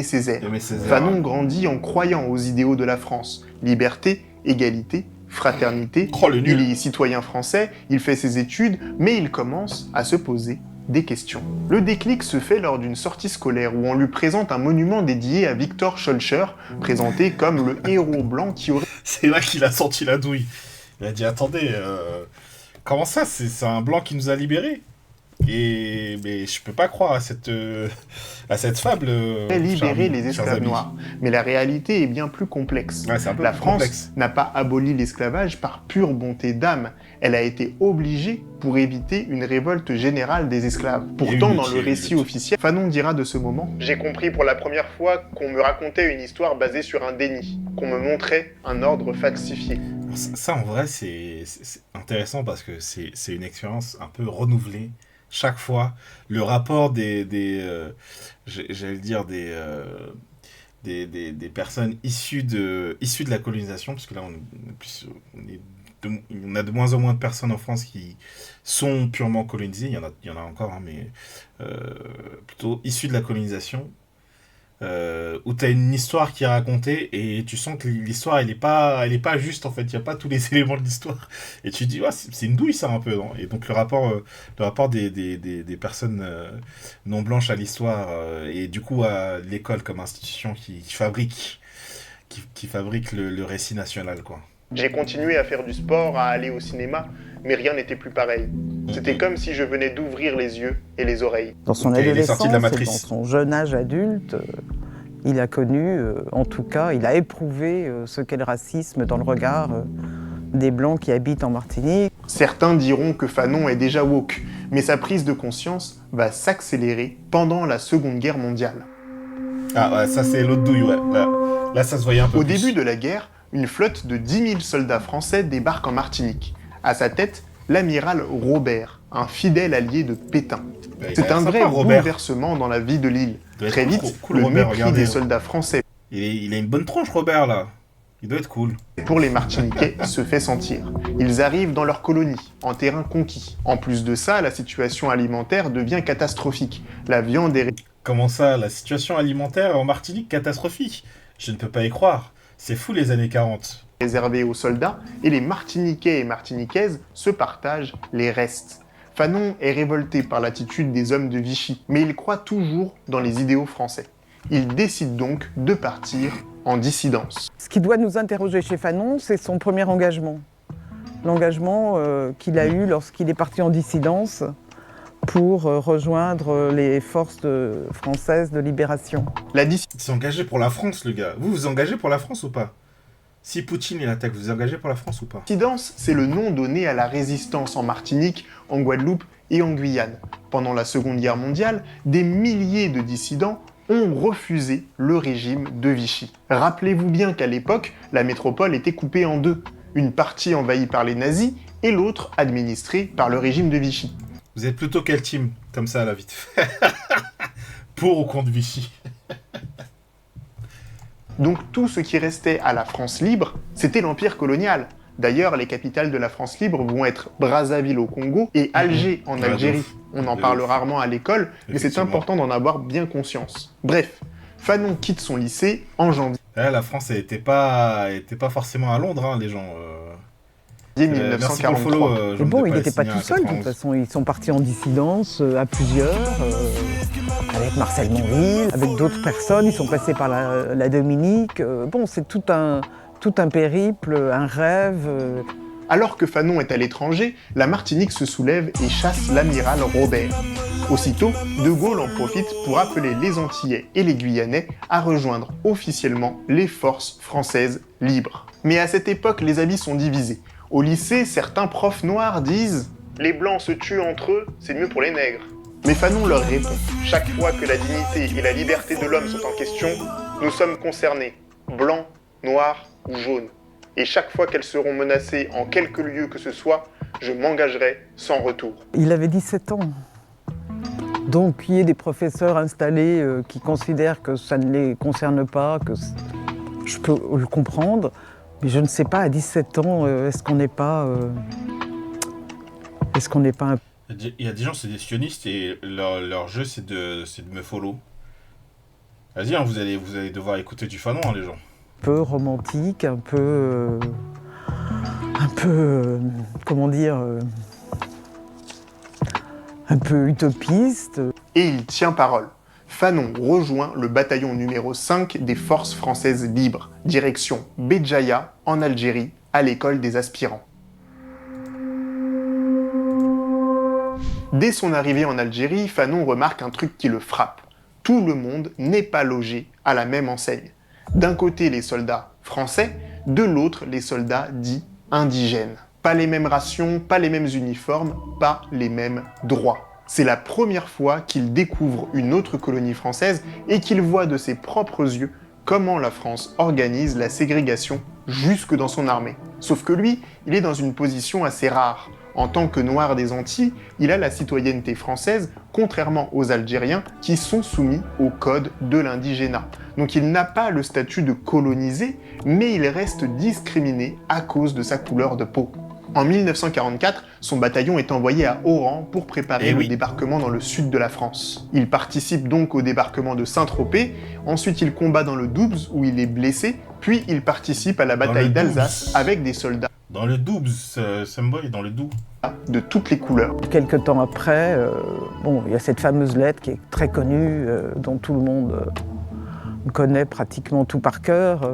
Césaire. Aimé Césaire. Fanon grandit en croyant aux idéaux de la France. Liberté, égalité, fraternité. Oh, le nul. Il est citoyen français, il fait ses études, mais il commence à se poser des questions. Le déclic se fait lors d'une sortie scolaire où on lui présente un monument dédié à Victor Schœlcher, présenté comme le héros blanc qui aurait... C'est là qu'il a senti la douille. Il a dit, attendez, comment ça, c'est un blanc qui nous a libérés? Mais je peux pas croire à cette fable. libéré les chers esclaves amis. noirs. Mais la réalité est bien plus complexe. Ouais, c'est un peu La plus France complexe. n'a pas aboli l'esclavage par pure bonté d'âme. Elle a été obligée pour éviter une révolte générale des esclaves. Pourtant, une dans le lutte, récit officiel, Fanon dira de ce moment « J'ai compris pour la première fois qu'on me racontait une histoire basée sur un déni, qu'on me montrait un ordre falsifié. » Ça, en vrai, c'est intéressant parce que c'est une expérience un peu renouvelée. Chaque fois, le rapport j'allais dire des personnes issues de la colonisation, parce que là, on a de moins en moins de personnes en France qui sont purement colonisées. Il y en a encore, hein, mais plutôt issues de la colonisation. Où tu as une histoire qui est racontée et tu sens que l'histoire elle est pas juste en fait, il n'y a pas tous les éléments de l'histoire et tu te dis ouais, c'est une douille ça un peu, non? Et donc le rapport des personnes non blanches à l'histoire et du coup à l'école comme institution qui fabrique le récit national, quoi. J'ai continué à faire du sport, à aller au cinéma, mais rien n'était plus pareil. C'était comme si je venais d'ouvrir les yeux et les oreilles. Dans son Ok, il est adolescence sorti de la et dans matrice. son jeune âge adulte, il a connu, en tout cas, il a éprouvé ce qu'est le racisme dans le regard des Blancs qui habitent en Martinique. Certains diront que Fanon est déjà woke, mais sa prise de conscience va s'accélérer pendant la Seconde Guerre mondiale. Ah ouais, ça c'est l'autre douille, ouais. Là ça se voyait un peu Au plus. début de la guerre, une flotte de 10 000 soldats français débarque en Martinique. À sa tête, l'amiral Robert, un fidèle allié de Pétain. Ouais, il a C'est l'air un vrai sympa, Robert. bouleversement dans la vie de l'île. Il doit être Très cool, vite, cool, le Robert, mépris regardez. des soldats français Il a une bonne tronche, Robert, là. Il doit être cool. pour les Martiniquais se fait sentir. Ils arrivent dans leur colonie, en terrain conquis. En plus de ça, la situation alimentaire devient catastrophique. La viande est Comment ça, la situation alimentaire en Martinique catastrophique? Je ne peux pas y croire. C'est fou les années 40. réservée aux soldats et les Martiniquais et Martiniquaises se partagent les restes. Fanon est révolté par l'attitude des hommes de Vichy, mais il croit toujours dans les idéaux français. Il décide donc de partir en dissidence. Ce qui doit nous interroger chez Fanon, c'est son premier engagement. L'engagement qu'il a eu lorsqu'il est parti en dissidence pour rejoindre les forces françaises de libération. La Il s'est engagé pour la France, le gars. Vous vous engagez pour la France ou pas? Si Poutine il attaque, vous vous engagez pour la France ou pas? dissidence, c'est le nom donné à la résistance en Martinique, en Guadeloupe et en Guyane. Pendant la Seconde Guerre mondiale, des milliers de dissidents ont refusé le régime de Vichy. Rappelez-vous bien qu'à l'époque, la métropole était coupée en deux, une partie envahie par les nazis et l'autre administrée par le régime de Vichy. Vous êtes plutôt quel team? Comme ça, là, vite fait. Pour ou contre Vichy? Donc tout ce qui restait à la France libre, c'était l'empire colonial. D'ailleurs, les capitales de la France libre vont être Brazzaville au Congo et Alger en Ouais, de Algérie. ouf. On en De parle ouf. rarement à l'école, mais c'est Effectivement. important d'en avoir bien conscience. Bref, Fanon quitte son lycée en janvier La France était pas forcément à Londres, hein, les gens. Merci pour le 1943. follow. Mais bon, il n'était pas tout seul, de toute façon. Ils sont partis en dissidence à plusieurs, avec Marcel Monville, avec d'autres personnes. Ils sont passés par la Dominique. Bon, c'est tout un périple, un rêve. Alors que Fanon est à l'étranger, la Martinique se soulève et chasse l'amiral Robert. Aussitôt, De Gaulle en profite pour appeler les Antillais et les Guyanais à rejoindre officiellement les forces françaises libres. Mais à cette époque, les avis sont divisés. Au lycée, certains profs noirs disent « Les Blancs se tuent entre eux, c'est mieux pour les nègres ». Mais Fanon leur répond « Chaque fois que la dignité et la liberté de l'homme sont en question, nous sommes concernés, blancs, noirs ou jaunes. Et chaque fois qu'elles seront menacées en quelque lieu que ce soit, je m'engagerai sans retour. » Il avait 17 ans. Donc, il y ait des professeurs installés qui considèrent que ça ne les concerne pas, je peux le comprendre. Mais je ne sais pas, à 17 ans, est-ce qu'on n'est pas un... Il y a des gens, c'est des sionistes et leur jeu, c'est de me follow. Vas-y, hein, vous allez devoir écouter du Fanon, hein, les gens. Un peu romantique, comment dire, un peu utopiste. Et il tient parole. Fanon rejoint le bataillon numéro 5 des forces françaises libres, direction Béjaïa, en Algérie, à l'école des aspirants. Dès son arrivée en Algérie, Fanon remarque un truc qui le frappe. Tout le monde n'est pas logé à la même enseigne. D'un côté les soldats français, de l'autre les soldats dits indigènes. Pas les mêmes rations, pas les mêmes uniformes, pas les mêmes droits. C'est la première fois qu'il découvre une autre colonie française et qu'il voit de ses propres yeux comment la France organise la ségrégation jusque dans son armée. Sauf que lui, il est dans une position assez rare. En tant que noir des Antilles, il a la citoyenneté française, contrairement aux Algériens qui sont soumis au code de l'indigénat. Donc il n'a pas le statut de colonisé, mais il reste discriminé à cause de sa couleur de peau. En 1944, son bataillon est envoyé à Oran pour préparer le débarquement dans le sud de la France. Il participe donc au débarquement de Saint-Tropez, ensuite il combat dans le Doubs où il est blessé, puis il participe à la bataille d'Alsace avec des soldats dans le Doubs, Semboy, dans le Doubs. De toutes les couleurs. Quelque temps après, il y a cette fameuse lettre qui est très connue, dont tout le monde connaît pratiquement tout par cœur,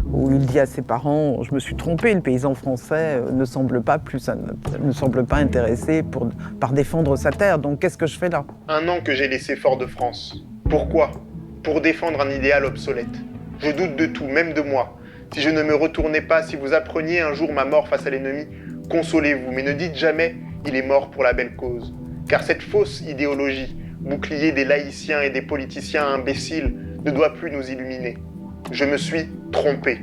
où il dit à ses parents « Je me suis trompé, le paysan français ne semble pas intéressé par défendre sa terre, donc qu'est-ce que je fais là ?» Un an que j'ai laissé Fort-de-France. Pourquoi ? Pour défendre un idéal obsolète. Je doute de tout, même de moi. Si je ne me retournais pas, si vous appreniez un jour ma mort face à l'ennemi, consolez-vous, mais ne dites jamais « il est mort pour la belle cause ». Car cette fausse idéologie, bouclier des laïciens et des politiciens imbéciles, ne doit plus nous illuminer. Je me suis trompé.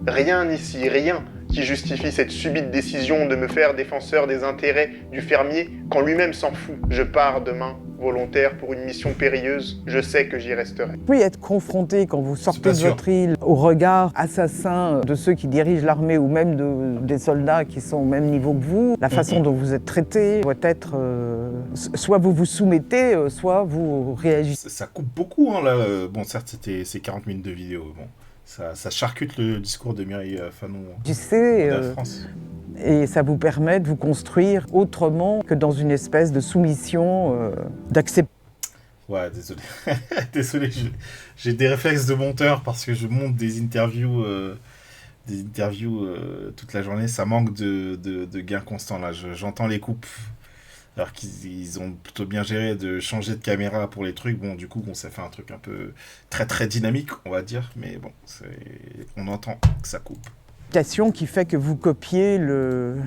Rien ici, rien qui justifie cette subite décision de me faire défenseur des intérêts du fermier quand lui-même s'en fout. Je pars demain, volontaire pour une mission périlleuse, je sais que j'y resterai. Oui, être confronté quand vous sortez de votre île au regard assassin de ceux qui dirigent l'armée ou même des soldats qui sont au même niveau que vous, la façon dont vous êtes traité doit être soit vous vous soumettez, soit vous réagissez. Ça coupe beaucoup, hein, là. Bon, certes, c'est 40 minutes de vidéo. Bon, ça charcute le discours de Mireille Fanon de la France. Et ça vous permet de vous construire autrement que dans une espèce de soumission, d'acceptation. Ouais, désolé. Désolé, j'ai des réflexes de monteur parce que je monte des interviews toute la journée. Ça manque de gain constant, là. J'entends les coupes. Alors qu'ils ont plutôt bien géré de changer de caméra pour les trucs. Bon, du coup, ça fait un truc un peu très très dynamique, on va dire. Mais bon, on entend que ça coupe. Qui fait que vous copiez le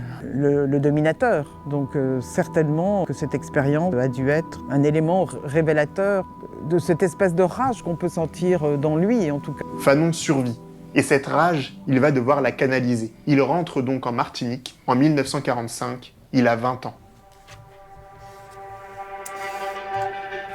dominateur. Donc certainement que cette expérience a dû être un élément révélateur de cette espèce de rage qu'on peut sentir dans lui, en tout cas. Fanon survit. Et cette rage, il va devoir la canaliser. Il rentre donc en Martinique en 1945. Il a 20 ans.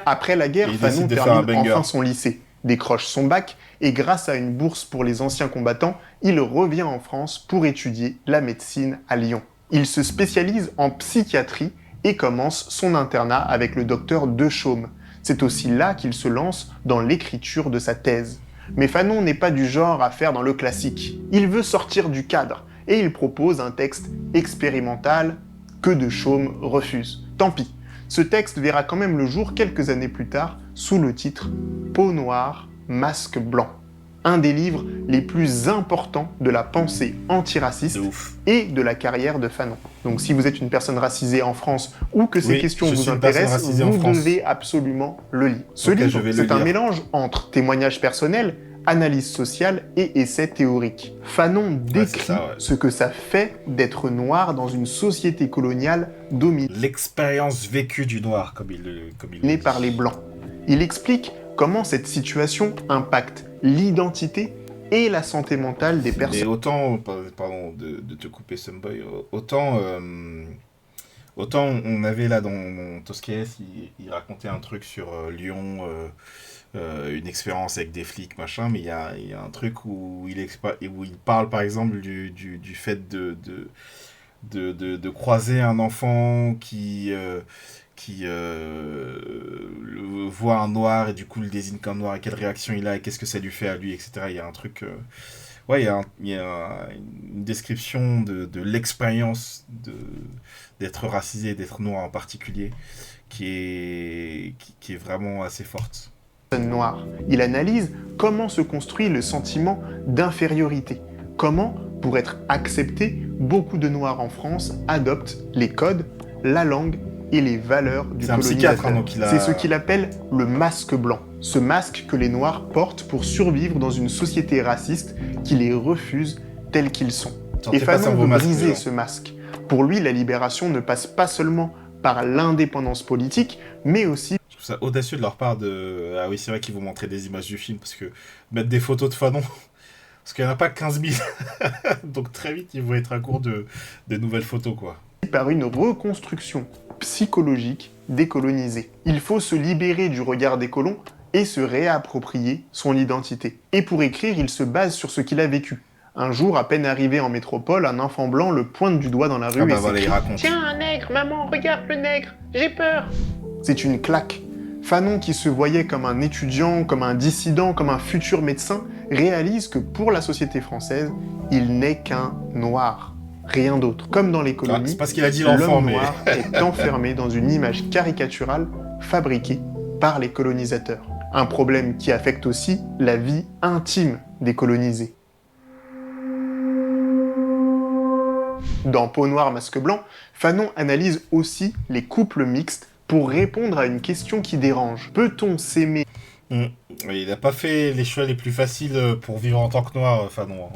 Après la guerre, Fanon termine enfin son lycée, décroche son bac et grâce à une bourse pour les anciens combattants, il revient en France pour étudier la médecine à Lyon. Il se spécialise en psychiatrie et commence son internat avec le docteur Dechaume. C'est aussi là qu'il se lance dans l'écriture de sa thèse. Mais Fanon n'est pas du genre à faire dans le classique. Il veut sortir du cadre et il propose un texte expérimental que Dechaume refuse. Tant pis. Ce texte verra quand même le jour quelques années plus tard sous le titre « Peau noire, masque blanc », un des livres les plus importants de la pensée antiraciste et de la carrière de Fanon. Donc si vous êtes une personne racisée en France ou que ces questions vous intéressent, vous devez absolument le lire. Ce livre, c'est un mélange entre témoignages personnels, analyse sociale et essai théorique. Fanon décrit ce que ça fait d'être noir dans une société coloniale dominée. L'expérience vécue du noir, comme il né par les blancs. Il explique comment cette situation impacte l'identité et la santé mentale des personnes. Et autant, pardon de te couper, Someboy, autant on avait là dans Toscaès, il racontait un truc sur Lyon, une expérience avec des flics, machin, mais il y a un truc où il parle par exemple du fait de croiser un enfant qui qui voit un noir et du coup le désigne comme noir et quelle réaction il a et qu'est-ce que ça lui fait à lui, etc. Il y a un truc... ouais, il y a une description de l'expérience d'être racisé, d'être noir en particulier, qui est vraiment assez forte. Noir. Il analyse comment se construit le sentiment d'infériorité. Comment, pour être accepté, beaucoup de Noirs en France adoptent les codes, la langue et les valeurs du colonisateur. C'est ce qu'il appelle le masque blanc. Ce masque que les Noirs portent pour survivre dans une société raciste qui les refuse tels qu'ils sont. Et Fanon veut briser ce masque. Pour lui, la libération ne passe pas seulement par l'indépendance politique, mais aussi... Je trouve ça audacieux de leur part de... Ah oui, c'est vrai qu'ils vont montrer des images du film, parce que mettre des photos de Fanon... Parce qu'il n'y en a pas 15 000. Donc très vite, ils vont être à court de nouvelles photos, quoi. Par une reconstruction psychologique décolonisée. Il faut se libérer du regard des colons et se réapproprier son identité. Et pour écrire, il se base sur ce qu'il a vécu. Un jour, à peine arrivé en métropole, un enfant blanc le pointe du doigt dans la rue et s'écrie « Tiens, un nègre, maman, regarde le nègre, j'ai peur !» C'est une claque. Fanon, qui se voyait comme un étudiant, comme un dissident, comme un futur médecin, réalise que pour la société française, il n'est qu'un noir. Rien d'autre. Comme dans les colonies, c'est pas ce qu'il a dit l'enfant, l'homme noir est enfermé dans une image caricaturale fabriquée par les colonisateurs. Un problème qui affecte aussi la vie intime des colonisés. Dans Peau noire, masque blanc, Fanon analyse aussi les couples mixtes pour répondre à une question qui dérange. Peut-on s'aimer Il n'a pas fait les choix les plus faciles pour vivre en tant que noir, Fanon.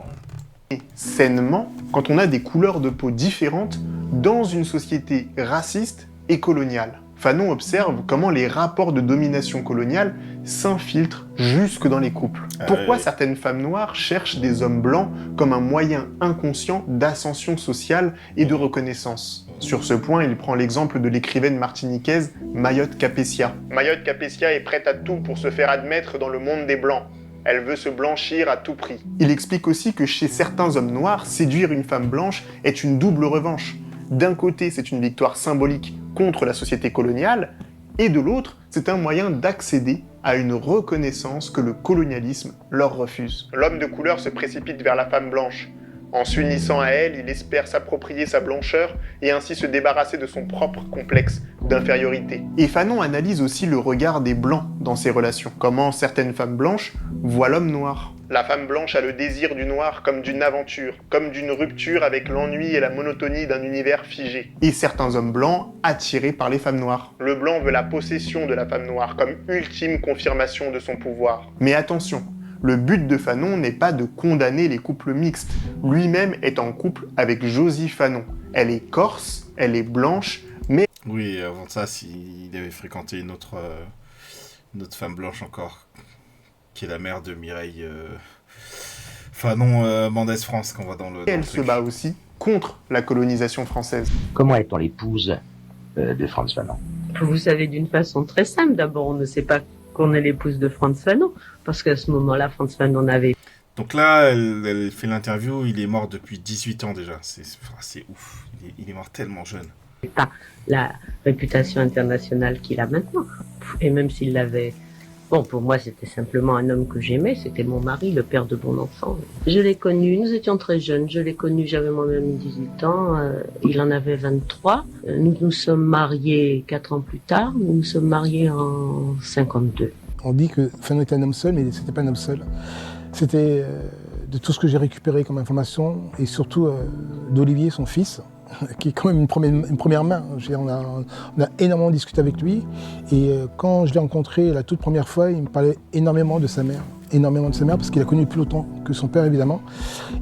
Sainement quand on a des couleurs de peau différentes dans une société raciste et coloniale. Fanon observe comment les rapports de domination coloniale s'infiltrent jusque dans les couples. Pourquoi certaines femmes noires cherchent des hommes blancs comme un moyen inconscient d'ascension sociale et de reconnaissance? Sur ce point, il prend l'exemple de l'écrivaine martiniquaise Mayotte Capessia. Mayotte Capessia est prête à tout pour se faire admettre dans le monde des blancs. Elle veut se blanchir à tout prix. Il explique aussi que chez certains hommes noirs, séduire une femme blanche est une double revanche. D'un côté, c'est une victoire symbolique contre la société coloniale, et de l'autre, c'est un moyen d'accéder à une reconnaissance que le colonialisme leur refuse. L'homme de couleur se précipite vers la femme blanche. En s'unissant à elle, il espère s'approprier sa blancheur et ainsi se débarrasser de son propre complexe d'infériorité. Et Fanon analyse aussi le regard des Blancs dans ces relations. Comment certaines femmes blanches voient l'homme noir. La femme blanche a le désir du noir comme d'une aventure, comme d'une rupture avec l'ennui et la monotonie d'un univers figé. Et certains hommes blancs attirés par les femmes noires. Le blanc veut la possession de la femme noire comme ultime confirmation de son pouvoir. Mais attention, le but de Fanon n'est pas de condamner les couples mixtes. Lui-même est en couple avec Josie Fanon. Elle est corse, elle est blanche, mais... Oui, avant ça, il avait fréquenté une autre femme blanche encore, qui est la mère de Mireille Fanon Mendès France, qu'on voit dans le... Elle se bat aussi contre la colonisation française. Comment est-on l'épouse de Frantz Fanon? Vous savez, d'une façon très simple. D'abord, on ne sait pas qu'on est l'épouse de Frantz Fanon, parce qu'à ce moment-là, Frantz Fanon avait... Donc là, elle fait l'interview, il est mort depuis 18 ans déjà, c'est ouf, il est mort tellement jeune. Pas la réputation internationale qu'il a maintenant, et même s'il l'avait... Bon, pour moi, c'était simplement un homme que j'aimais, c'était mon mari, le père de mon enfant. Je l'ai connu, nous étions très jeunes, je l'ai connu, j'avais moi-même 18 ans, il en avait 23. Nous nous sommes mariés 4 ans plus tard, nous nous sommes mariés en 52. On dit que Fanon était un homme seul, mais c'était pas un homme seul. C'était de tout ce que j'ai récupéré comme information, et surtout d'Olivier, son fils, qui est quand même une première main. On a énormément discuté avec lui, et quand je l'ai rencontré la toute première fois, il me parlait énormément de sa mère, parce qu'il a connu plus longtemps que son père, évidemment.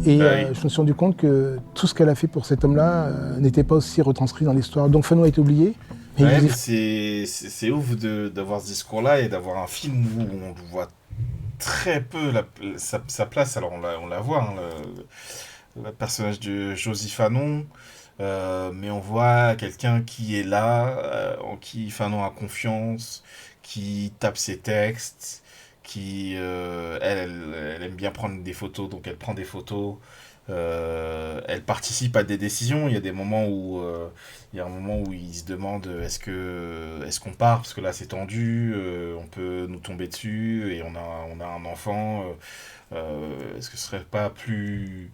Et je me suis rendu compte que tout ce qu'elle a fait pour cet homme-là n'était pas aussi retranscrit dans l'histoire. Donc Fanon a été oublié. Mais c'est ouf d'avoir ce discours-là et d'avoir un film où on voit très peu sa place. Alors on la voit, hein, le personnage de Josie Fanon, mais on voit quelqu'un qui est là, en qui Fanon a confiance, qui tape ses textes, qui elle elle aime bien prendre des photos, donc elle prend des photos. Elle participe à des décisions. Il y a des moments où il y a un moment où il se demande est-ce qu'on part parce que là c'est tendu, on peut nous tomber dessus et on a un enfant. Est-ce que ce serait pas plus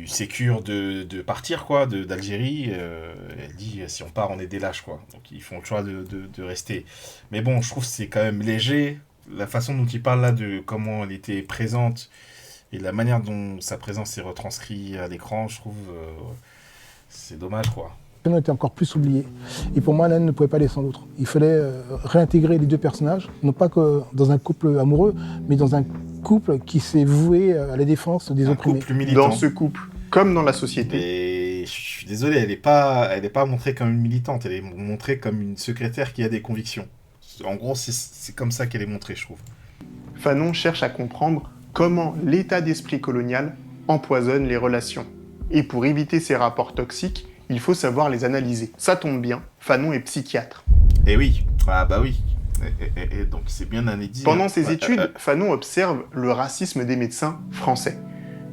sécure de partir quoi d'Algérie. Elle dit si on part on est des lâches quoi. Donc ils font le choix de rester. Mais bon, je trouve que c'est quand même léger la façon dont il parle là de comment elle était présente. Et la manière dont sa présence est retranscrite à l'écran, je trouve, c'est dommage, quoi. Fanon était encore plus oublié. Et pour moi, l'un ne pouvait pas aller sans l'autre. Il fallait réintégrer les deux personnages, non pas que dans un couple amoureux, mais dans un couple qui s'est voué à la défense des opprimés. Couple militant. Dans ce couple, comme dans la société. Et je suis désolé, elle n'est pas montrée comme une militante, elle est montrée comme une secrétaire qui a des convictions. En gros, c'est comme ça qu'elle est montrée, je trouve. Fanon cherche à comprendre comment l'état d'esprit colonial empoisonne les relations. Et pour éviter ces rapports toxiques, il faut savoir les analyser. Ça tombe bien, Fanon est psychiatre. Et oui, ah bah oui. Et donc c'est bien un édit. Pendant ses études, Fanon observe le racisme des médecins français.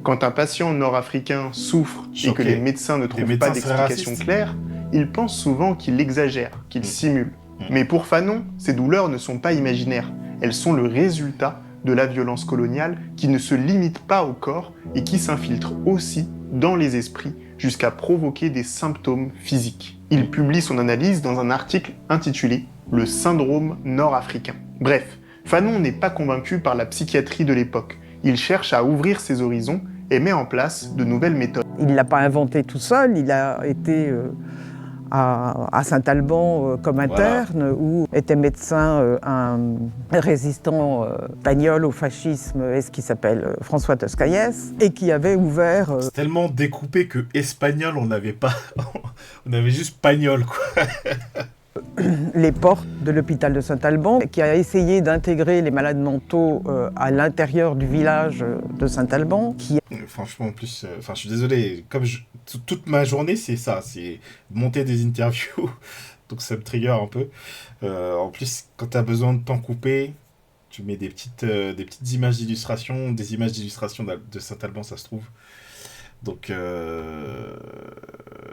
Quand un patient nord-africain souffre et que les médecins ne trouvent pas d'explication claire, il pense souvent qu'il exagère, qu'il simule. Mais pour Fanon, ces douleurs ne sont pas imaginaires. Elles sont le résultat de la violence coloniale qui ne se limite pas au corps et qui s'infiltre aussi dans les esprits jusqu'à provoquer des symptômes physiques. Il publie son analyse dans un article intitulé « Le syndrome nord-africain ». Bref, Fanon n'est pas convaincu par la psychiatrie de l'époque. Il cherche à ouvrir ses horizons et met en place de nouvelles méthodes. Il ne l'a pas inventé tout seul, il a été à Saint-Alban comme interne, où était médecin un résistant espagnol au fascisme, ce qui s'appelle François Toscaïès, et qui avait ouvert... C'est tellement découpé que espagnol, on n'avait pas... on avait juste pagnol, quoi. les portes de l'hôpital de Saint-Alban, qui a essayé d'intégrer les malades mentaux à l'intérieur du village de Saint-Alban. Franchement, en plus, je suis désolé, comme toute ma journée, c'est ça, c'est monter des interviews, donc ça me trigger un peu. En plus, quand tu as besoin de temps coupé, tu mets des petites images d'illustration, des images d'illustration de Saint-Alban, ça se trouve. Donc,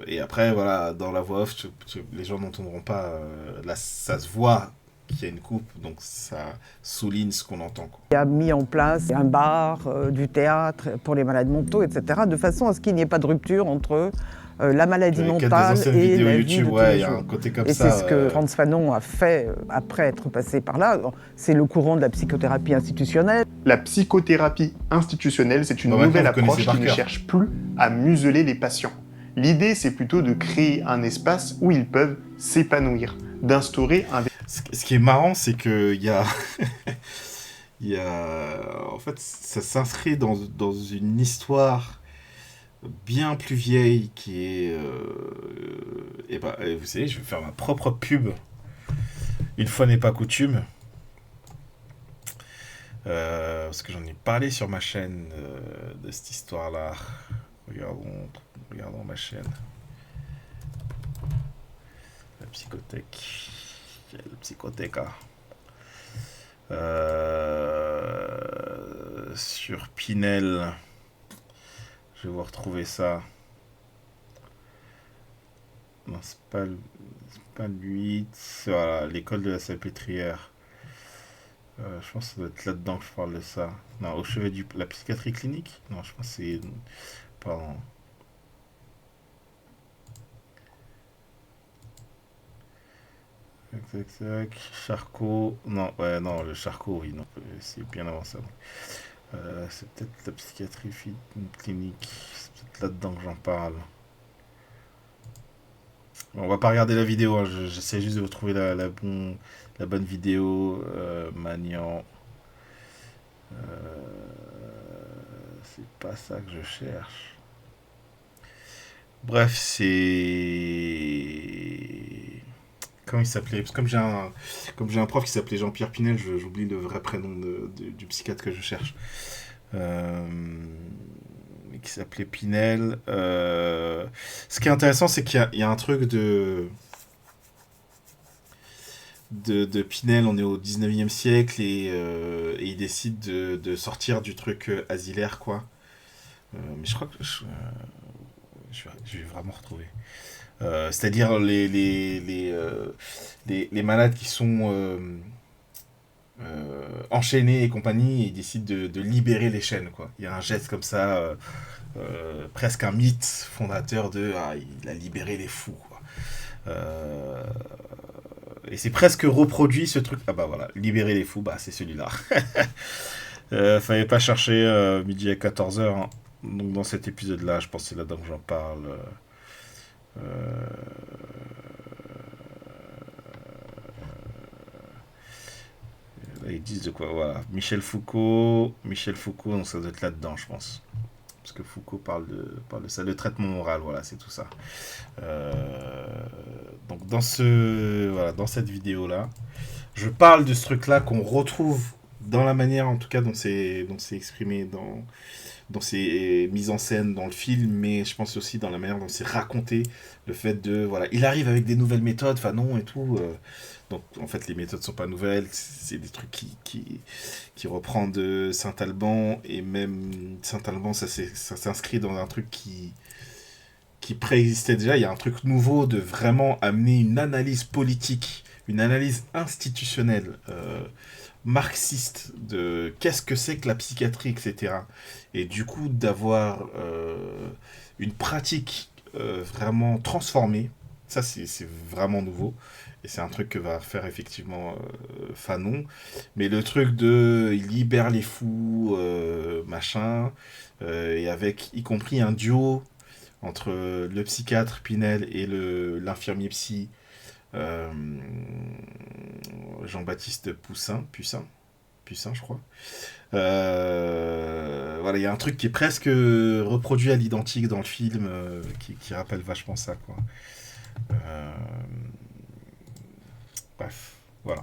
et après, voilà, dans la voix off, les gens n'entendront pas. Là, ça se voit qu'il y a une coupe, donc ça souligne ce qu'on entend, quoi. Il a mis en place un bar, du théâtre pour les malades mentaux, etc., de façon à ce qu'il n'y ait pas de rupture entre la maladie mentale et la vie de tous les jours. Et c'est ce que Frantz Fanon a fait après être passé par là. C'est le courant de la psychothérapie institutionnelle. La psychothérapie institutionnelle, c'est une nouvelle approche qui ne cherche plus à museler les patients. L'idée, c'est plutôt de créer un espace où ils peuvent s'épanouir, d'instaurer un... Ce qui est marrant, c'est qu'il y a... En fait, ça s'inscrit dans une histoire bien plus vieille qui est... vous savez, je vais faire ma propre pub. Une fois n'est pas coutume. Parce que j'en ai parlé sur ma chaîne de cette histoire-là. Regardons ma chaîne. La psychothèque. La psychothéca. Sur Pinel. Je vais vous retrouver ça. Non, c'est pas lui. C'est voilà, l'école de la Salpêtrière. Je pense que ça doit être là-dedans que je parle de ça. Non, au chevet de la psychiatrie clinique. Non, je pense que c'est... Pardon. Tac. Charcot. Non, non, le Charcot, oui, non. C'est bien avant ça. C'est peut-être la psychiatrie clinique. C'est peut-être là-dedans que j'en parle. Bon, on va pas regarder la vidéo, hein. J'essaie juste de vous trouver la bonne vidéo. Magnan. C'est pas ça que je cherche. Bref, c'est... Comment il s'appelait? Parce que comme j'ai un prof qui s'appelait Jean-Pierre Pinel, j'oublie le vrai prénom du psychiatre que je cherche. Qui s'appelait Pinel. Ce qui est intéressant, c'est qu'il y a un truc de Pinel, on est au 19e siècle et il décide de sortir du truc asilaire, quoi. Mais je crois que je vais vraiment retrouver. C'est-à-dire les malades qui sont enchaînés et compagnie, ils décident de libérer les chaînes, quoi. Il y a un geste comme ça, presque un mythe fondateur de il a libéré les fous, quoi. Et c'est presque reproduit ce truc. Ah bah voilà, libérer les fous, bah c'est celui-là. Fallait pas chercher midi à 14h. Hein. Donc dans cet épisode-là, je pense que c'est là-dedans que j'en parle. Là, ils disent de quoi, voilà. Michel Foucault, donc ça doit être là-dedans, je pense. Parce que Foucault parle de ça, le traitement moral, voilà, c'est tout ça. Donc dans cette vidéo-là, je parle de ce truc-là qu'on retrouve dans la manière, en tout cas, dont c'est exprimé dans ses mises en scène dans le film, mais je pense aussi dans la manière dont c'est raconté, le fait de, voilà, il arrive avec des nouvelles méthodes, Fanon et tout, donc en fait les méthodes sont pas nouvelles, c'est des trucs qui reprend de Saint-Alban, et même Saint-Alban, ça s'inscrit dans un truc qui préexistait déjà. Il y a un truc nouveau de vraiment amener une analyse politique, une analyse institutionnelle, marxiste de qu'est-ce que c'est que la psychiatrie, etc. Et du coup d'avoir une pratique vraiment transformée, ça c'est vraiment nouveau. Et c'est un truc que va faire effectivement Fanon. Mais le truc de il libère les fous, machin, et avec y compris un duo entre le psychiatre Pinel et l'infirmier psy Jean-Baptiste Pucin, je crois. Voilà, il y a un truc qui est presque reproduit à l'identique dans le film, qui rappelle vachement ça, quoi. Bref, voilà.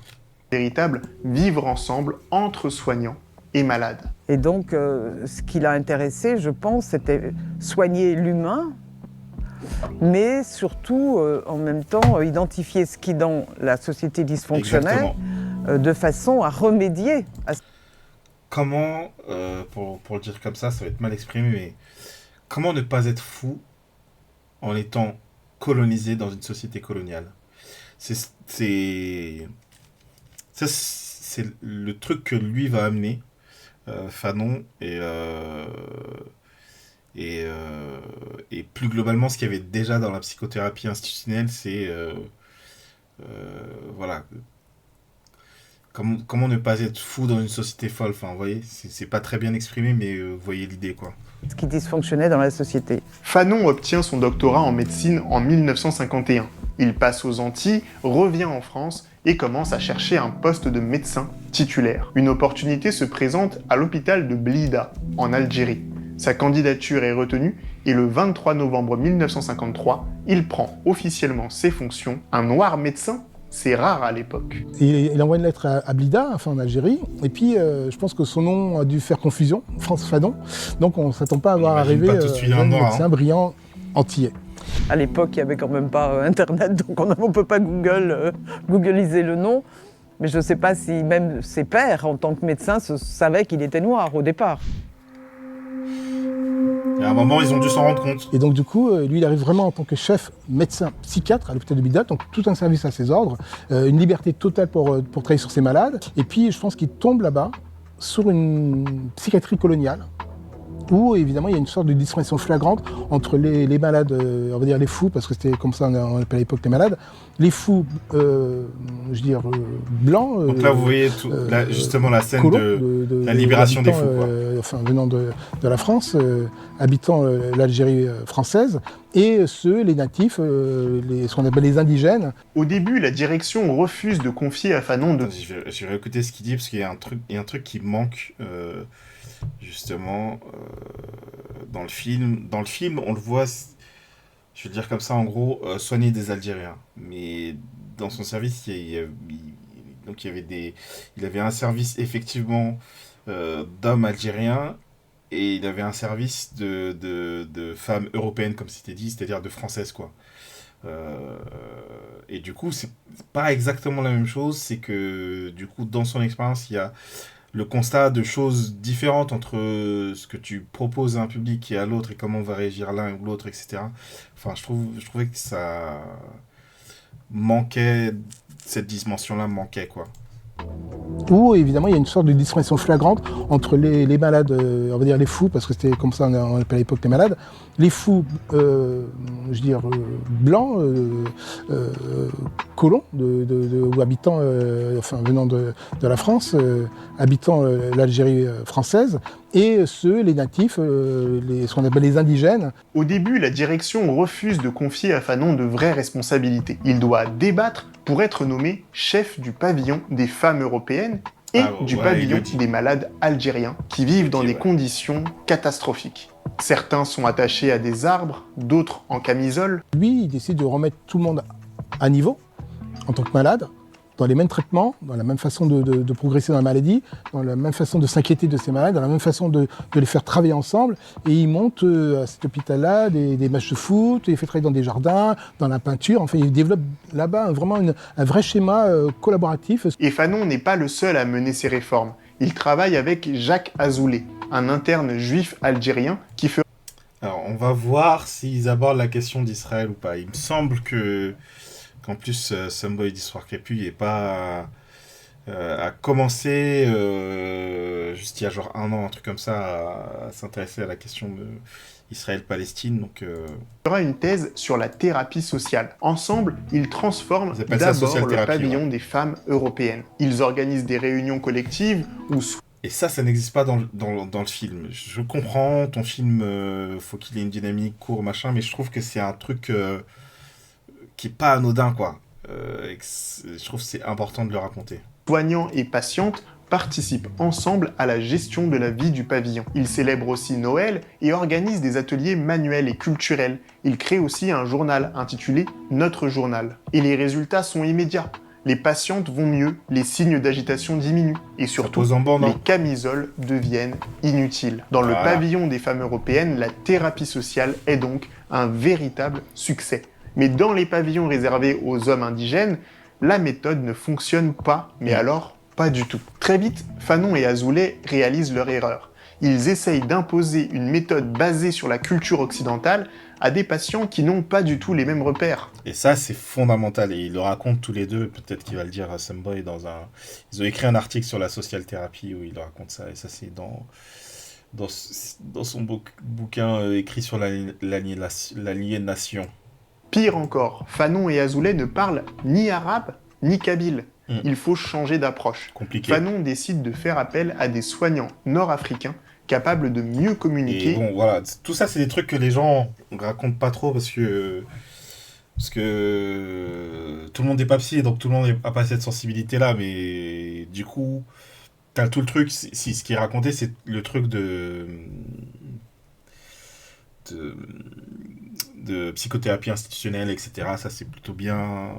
Véritable vivre ensemble entre soignants et malades. Et donc, ce qui l'a intéressé, je pense, c'était soigner l'humain, mais surtout, en même temps, identifier ce qui, dans la société dysfonctionnait, de façon à remédier à... Comment, pour le dire comme ça va être mal exprimé, mais comment ne pas être fou en étant colonisé dans une société coloniale? C'est le truc que lui va amener, Fanon, et plus globalement, ce qu'il y avait déjà dans la psychothérapie institutionnelle, c'est voilà, comment ne pas être fou dans une société folle. Enfin, vous voyez, c'est pas très bien exprimé, mais vous voyez l'idée, quoi. Ce qui dysfonctionnait dans la société. Fanon obtient son doctorat en médecine en 1951. Il passe aux Antilles, revient en France et commence à chercher un poste de médecin titulaire. Une opportunité se présente à l'hôpital de Blida, en Algérie. Sa candidature est retenue et le 23 novembre 1953, il prend officiellement ses fonctions. Un noir médecin, c'est rare à l'époque. Il envoie une lettre à Blida, enfin en Algérie, et puis je pense que son nom a dû faire confusion, France Fanon, donc on ne s'attend pas à voir arriver un médecin brillant antillais. À l'époque, il n'y avait quand même pas Internet, donc on ne peut pas googliser le nom. Mais je ne sais pas si même ses pairs, en tant que médecins, savaient qu'il était noir au départ. Et à un moment, ils ont dû s'en rendre compte. Et donc du coup, lui, il arrive vraiment en tant que chef médecin psychiatre à l'hôpital de Blida, donc tout un service à ses ordres, une liberté totale pour travailler sur ses malades. Et puis, je pense qu'il tombe là-bas sur une psychiatrie coloniale, où évidemment il y a une sorte de distinction flagrante entre les malades, on va dire les fous, parce que c'était comme ça on appelait à l'époque les malades, les fous, blancs. Donc là vous voyez justement la scène de la libération des fous, quoi. Venant de la France, habitant l'Algérie française, et les natifs, ce qu'on appelle les indigènes. Au début, la direction refuse de confier à Fanon de... Je vais écouter ce qu'il dit, parce qu'il y a un truc qui manque... justement dans le film. Dans le film, on le voit, je veux dire comme ça, en gros, soigner des Algériens. Mais dans son service, il avait un service effectivement d'hommes algériens, et il avait un service de femmes européennes, comme c'était dit, c'est-à-dire de françaises, quoi. Et du coup, c'est pas exactement la même chose. C'est que, du coup, dans son expérience, il y a le constat de choses différentes entre ce que tu proposes à un public et à l'autre et comment va réagir l'un ou l'autre, etc. Enfin, je trouvais que ça manquait, cette dimension-là manquait, quoi. Où évidemment il y a une sorte de distinction flagrante entre les malades, on va dire les fous, parce que c'était comme ça on appelait à l'époque les malades, les fous, blancs, colons, ou habitants, venant de la France, habitant l'Algérie française, et les natifs, ce qu'on appelle les indigènes. Au début, la direction refuse de confier à Fanon de vraies responsabilités. Il doit débattre pour être nommé chef du pavillon des femmes européennes et du pavillon des malades algériens qui vivent dans des conditions catastrophiques. Certains sont attachés à des arbres, d'autres en camisole. Lui, il décide de remettre tout le monde à niveau en tant que malade, dans les mêmes traitements, dans la même façon de progresser dans la maladie, dans la même façon de s'inquiéter de ces malades, dans la même façon de les faire travailler ensemble. Et il monte à cet hôpital-là des matchs de foot, il fait travailler dans des jardins, dans la peinture. Enfin, il développe là-bas vraiment un vrai schéma collaboratif. Et Fanon n'est pas le seul à mener ces réformes. Il travaille avec Jacques Azoulay, un interne juif algérien qui fait... Alors, on va voir s'ils abordent la question d'Israël ou pas. Il me semble qu'en plus, Someboy d'Histoire Crépue n'est pas a commencé juste il y a genre 1 an, un truc comme ça, à s'intéresser à la question de Israël-Palestine. Donc, Il y aura une thèse sur la thérapie sociale. Ensemble, ils transforment Ils appellent ça d'abord social le thérapie, pavillon des femmes européennes. Ils organisent des réunions collectives où... Et ça n'existe pas dans le film. Je comprends, ton film, faut qu'il ait une dynamique, court, machin, mais je trouve que c'est un truc qui est pas anodin, quoi. Je trouve que c'est important de le raconter. Soignants et patientes participent ensemble à la gestion de la vie du pavillon. Ils célèbrent aussi Noël et organisent des ateliers manuels et culturels. Ils créent aussi un journal intitulé Notre Journal. Et les résultats sont immédiats. Les patientes vont mieux, les signes d'agitation diminuent, et surtout, les camisoles deviennent inutiles. Dans le pavillon des femmes européennes, la thérapie sociale est donc un véritable succès. Mais dans les pavillons réservés aux hommes indigènes, la méthode ne fonctionne pas, mais alors pas du tout. Très vite, Fanon et Azoulay réalisent leur erreur. Ils essayent d'imposer une méthode basée sur la culture occidentale à des patients qui n'ont pas du tout les mêmes repères. Et ça, c'est fondamental. Et ils le racontent tous les deux. Peut-être qu'il va le dire à Someboy dans un... Ils ont écrit un article sur la social thérapie où il raconte ça. Et ça, c'est dans son bouquin écrit sur l'aliénation. Pire encore, Fanon et Azoulay ne parlent ni arabe ni kabyle. Il faut changer d'approche. Compliqué. Fanon décide de faire appel à des soignants nord-africains capables de mieux communiquer. Et bon, voilà, tout ça, c'est des trucs que les gens racontent pas trop parce que tout le monde n'est pas psy, donc tout le monde n'a pas cette sensibilité-là, mais du coup, t'as tout le truc, si ce qui est raconté, c'est le truc de psychothérapie institutionnelle, etc. Ça, c'est plutôt bien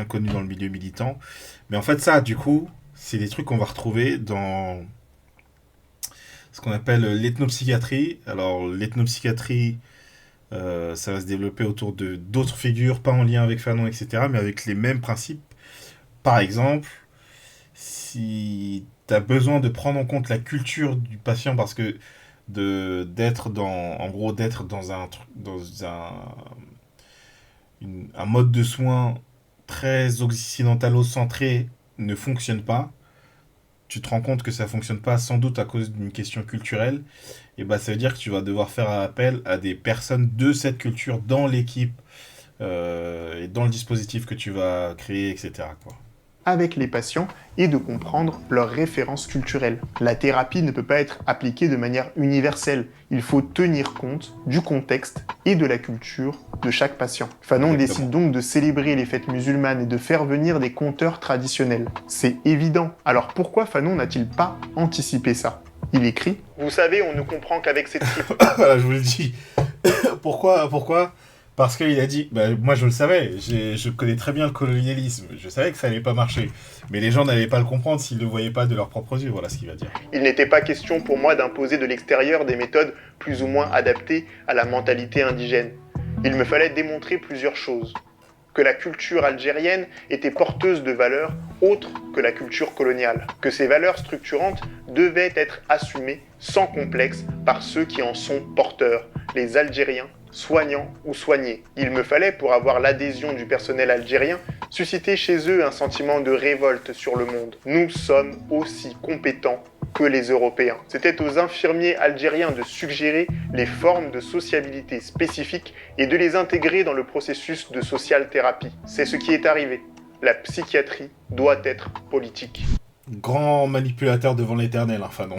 connu dans le milieu militant. Mais en fait, ça, du coup, c'est des trucs qu'on va retrouver dans ce qu'on appelle l'ethnopsychiatrie. Alors, l'ethnopsychiatrie, ça va se développer autour de d'autres figures, pas en lien avec Fanon, etc., mais avec les mêmes principes. Par exemple, si tu as besoin de prendre en compte la culture du patient, parce que d'être dans un mode de soins très occidentalo-centré ne fonctionne pas, tu te rends compte que ça fonctionne pas sans doute à cause d'une question culturelle, et bah ça veut dire que tu vas devoir faire appel à des personnes de cette culture dans l'équipe et dans le dispositif que tu vas créer, etc., quoi. Avec les patients et de comprendre leurs références culturelles. La thérapie ne peut pas être appliquée de manière universelle. Il faut tenir compte du contexte et de la culture de chaque patient. Fanon décide donc de célébrer les fêtes musulmanes et de faire venir des conteurs traditionnels. C'est évident. Alors pourquoi Fanon n'a-t-il pas anticipé ça ? Il écrit « Vous savez, on ne comprend qu'avec ces tripes. » Voilà, je vous le dis. Pourquoi ? Parce qu'il a dit, moi je le savais, je connais très bien le colonialisme, je savais que ça n'allait pas marcher. Mais les gens n'allaient pas le comprendre s'ils ne le voyaient pas de leurs propres yeux, voilà ce qu'il va dire. Il n'était pas question pour moi d'imposer de l'extérieur des méthodes plus ou moins adaptées à la mentalité indigène. Il me fallait démontrer plusieurs choses. que la culture algérienne était porteuse de valeurs autres que la culture coloniale, que ces valeurs structurantes devaient être assumées sans complexe par ceux qui en sont porteurs, les Algériens, soignants ou soignés. Il me fallait, pour avoir l'adhésion du personnel algérien, susciter chez eux un sentiment de révolte sur le monde. Nous sommes aussi compétents que les Européens. C'était aux infirmiers algériens de suggérer les formes de sociabilité spécifiques et de les intégrer dans le processus de social thérapie. C'est ce qui est arrivé. La psychiatrie doit être politique. Grand manipulateur devant l'éternel, Fanon.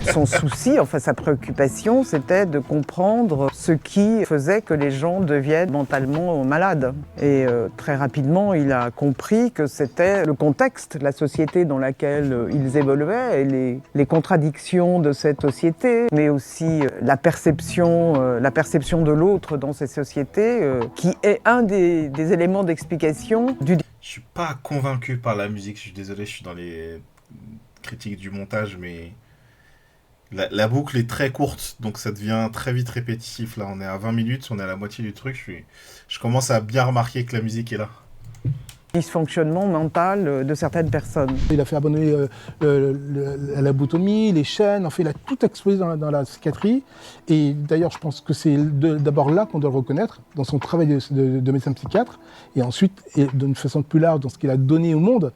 Son souci, enfin sa préoccupation, c'était de comprendre ce qui faisait que les gens deviennent mentalement malades. Et très rapidement, il a compris que c'était le contexte, la société dans laquelle ils évoluaient, et les contradictions de cette société, mais aussi la perception de l'autre dans ces sociétés, qui est un des éléments d'explication du... Je suis pas convaincu par la musique, je suis désolé, je suis dans les critiques du montage, mais la boucle est très courte, donc ça devient très vite répétitif. Là, on est à 20 minutes, on est à la moitié du truc, je commence à bien remarquer que la musique est là. Dysfonctionnement mental de certaines personnes. Il a fait abandonner la lobotomie, les chaînes, enfin il a tout explosé dans la psychiatrie. Et d'ailleurs, je pense que c'est d'abord là qu'on doit le reconnaître, dans son travail de médecin psychiatre, et ensuite, et d'une façon plus large, dans ce qu'il a donné au monde.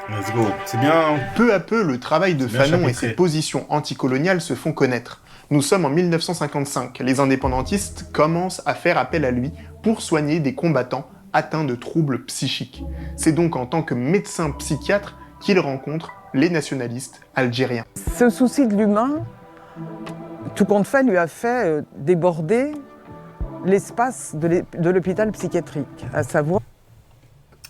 Let's go, c'est bien. Peu à peu, le travail de Fanon et ses positions anticoloniales se font connaître. Nous sommes en 1955, les indépendantistes commencent à faire appel à lui pour soigner des combattants atteints de troubles psychiques. C'est donc en tant que médecin psychiatre qu'il rencontre les nationalistes algériens. Ce souci de l'humain, tout compte fait, lui a fait déborder l'espace de l'hôpital psychiatrique, à savoir...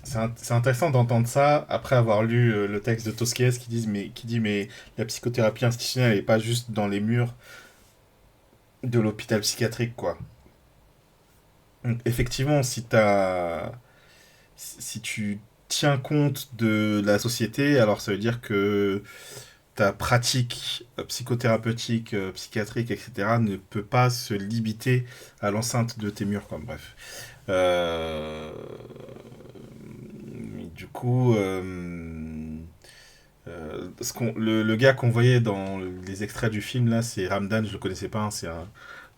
C'est intéressant d'entendre ça après avoir lu le texte de Tosquès qui dit mais la psychothérapie institutionnelle n'est pas juste dans les murs de l'hôpital psychiatrique, quoi. Donc, effectivement, si tu tiens compte de la société, alors ça veut dire que ta pratique psychothérapeutique, psychiatrique, etc. ne peut pas se limiter à l'enceinte de tes murs, quoi. Bref. Du coup, le gars qu'on voyait dans les extraits du film, là, c'est Ramdan, je le connaissais pas, hein, c'est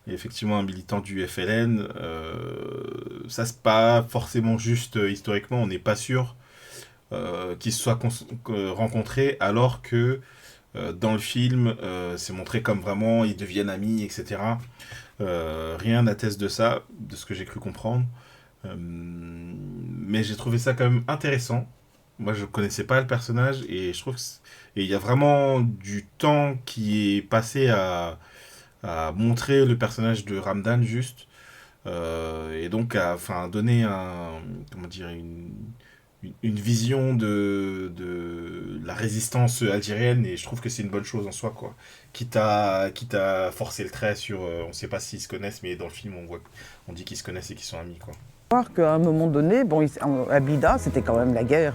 effectivement un militant du FLN. Ça, c'est pas forcément juste historiquement, on n'est pas sûr qu'ils se soient rencontrés, alors que dans le film, c'est montré comme vraiment ils deviennent amis, etc. Rien n'atteste de ça, de ce que j'ai cru comprendre. Mais j'ai trouvé ça quand même intéressant. Moi, je connaissais pas le personnage et je trouve il y a vraiment du temps qui est passé à montrer le personnage de Ramdan juste, et donc à donner une vision de la résistance algérienne, et je trouve que c'est une bonne chose en soi, quoi. Quitte à forcer le trait sur on sait pas s'ils se connaissent, mais dans le film on dit qu'ils se connaissent et qu'ils sont amis, quoi. Qu'à un moment donné, à Blida, c'était quand même la guerre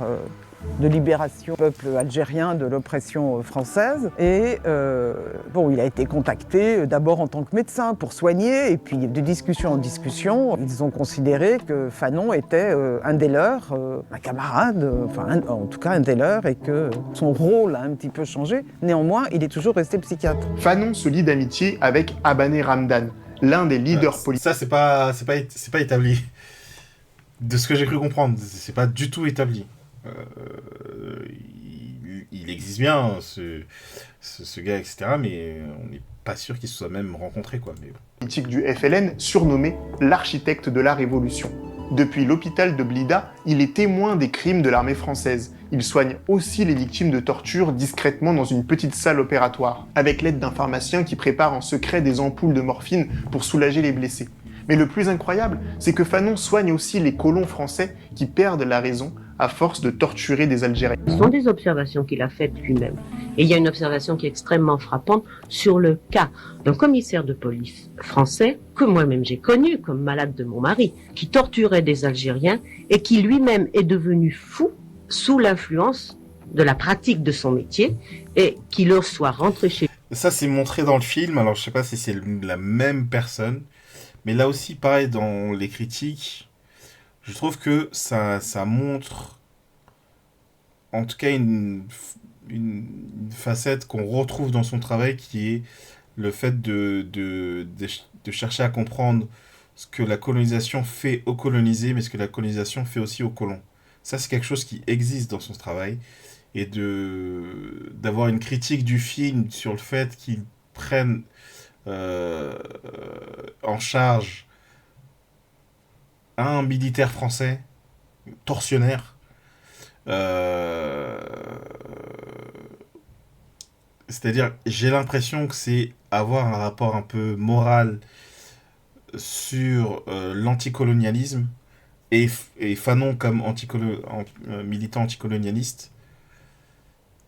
de libération du peuple algérien de l'oppression française. Et il a été contacté d'abord en tant que médecin pour soigner, et puis de discussion en discussion, ils ont considéré que Fanon était un des leurs, un camarade, en tout cas un des leurs, et que son rôle a un petit peu changé. Néanmoins, il est toujours resté psychiatre. Fanon se lie d'amitié avec Abané Ramdan, l'un des leaders politiques. Ça, c'est pas établi. De ce que j'ai cru comprendre, c'est pas du tout établi. Il existe bien, ce gars, etc., mais on n'est pas sûr qu'ils se soient même rencontrés, quoi. Mais... politique du FLN, surnommé l'architecte de la Révolution. Depuis l'hôpital de Blida, il est témoin des crimes de l'armée française. Il soigne aussi les victimes de torture discrètement dans une petite salle opératoire, avec l'aide d'un pharmacien qui prépare en secret des ampoules de morphine pour soulager les blessés. Mais le plus incroyable, c'est que Fanon soigne aussi les colons français qui perdent la raison à force de torturer des Algériens. Ce sont des observations qu'il a faites lui-même. Et il y a une observation qui est extrêmement frappante sur le cas d'un commissaire de police français, que moi-même j'ai connu comme malade de mon mari, qui torturait des Algériens et qui lui-même est devenu fou sous l'influence de la pratique de son métier, et qui leur soit rentré chez lui. Ça, c'est montré dans le film, alors je sais pas si c'est la même personne, Mais là aussi, pareil, dans les critiques, je trouve que ça montre, en tout cas, une facette qu'on retrouve dans son travail qui est le fait de chercher à comprendre ce que la colonisation fait aux colonisés, mais ce que la colonisation fait aussi aux colons. Ça, c'est quelque chose qui existe dans son travail. Et d'avoir une critique du film sur le fait qu'il prenne euh, en charge un militaire français, tortionnaire, euh, c'est-à-dire, j'ai l'impression que c'est avoir un rapport un peu moral sur l'anticolonialisme et Fanon comme militant anticolonialiste,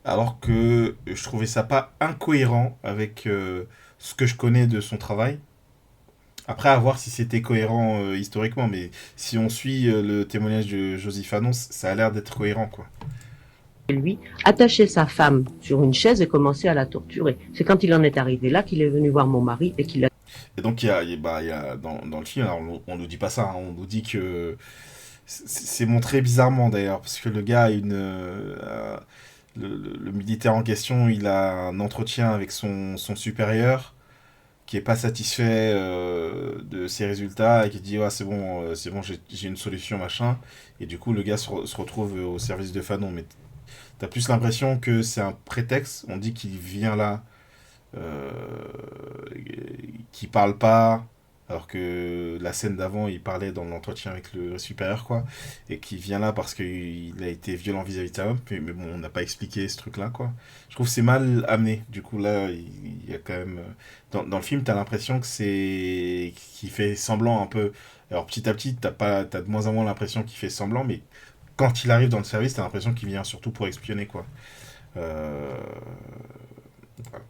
alors que je trouvais ça pas incohérent avec ce que je connais de son travail. Après, à voir si c'était cohérent historiquement, mais si on suit le témoignage de Josy Fanon, ça a l'air d'être cohérent, quoi. Lui, attachait sa femme sur une chaise et commençait à la torturer. C'est quand il en est arrivé là qu'il est venu voir mon mari et qu'il a... Et donc, il y a dans le film, alors, on nous dit pas ça, hein, on nous dit que c'est montré bizarrement d'ailleurs, parce que le gars a le militaire en question, il a un entretien avec son supérieur qui est pas satisfait de ses résultats et qui dit ouais, c'est bon, j'ai une solution machin, et du coup le gars se retrouve au service de Fanon, mais t'as plus l'impression que c'est un prétexte. On dit qu'il vient là, euh, qu'il parle pas, alors que la scène d'avant, il parlait dans l'entretien avec le supérieur, quoi, et qu'il vient là parce qu'il a été violent vis-à-vis de sa femme, mais bon, on n'a pas expliqué ce truc-là, quoi. Je trouve que c'est mal amené. Du coup, là, il y a quand même... dans le film, t'as l'impression que c'est... qu'il fait semblant un peu... Alors, petit à petit, t'as de moins en moins l'impression qu'il fait semblant, mais quand il arrive dans le service, t'as l'impression qu'il vient surtout pour espionner, quoi. Euh... Voilà.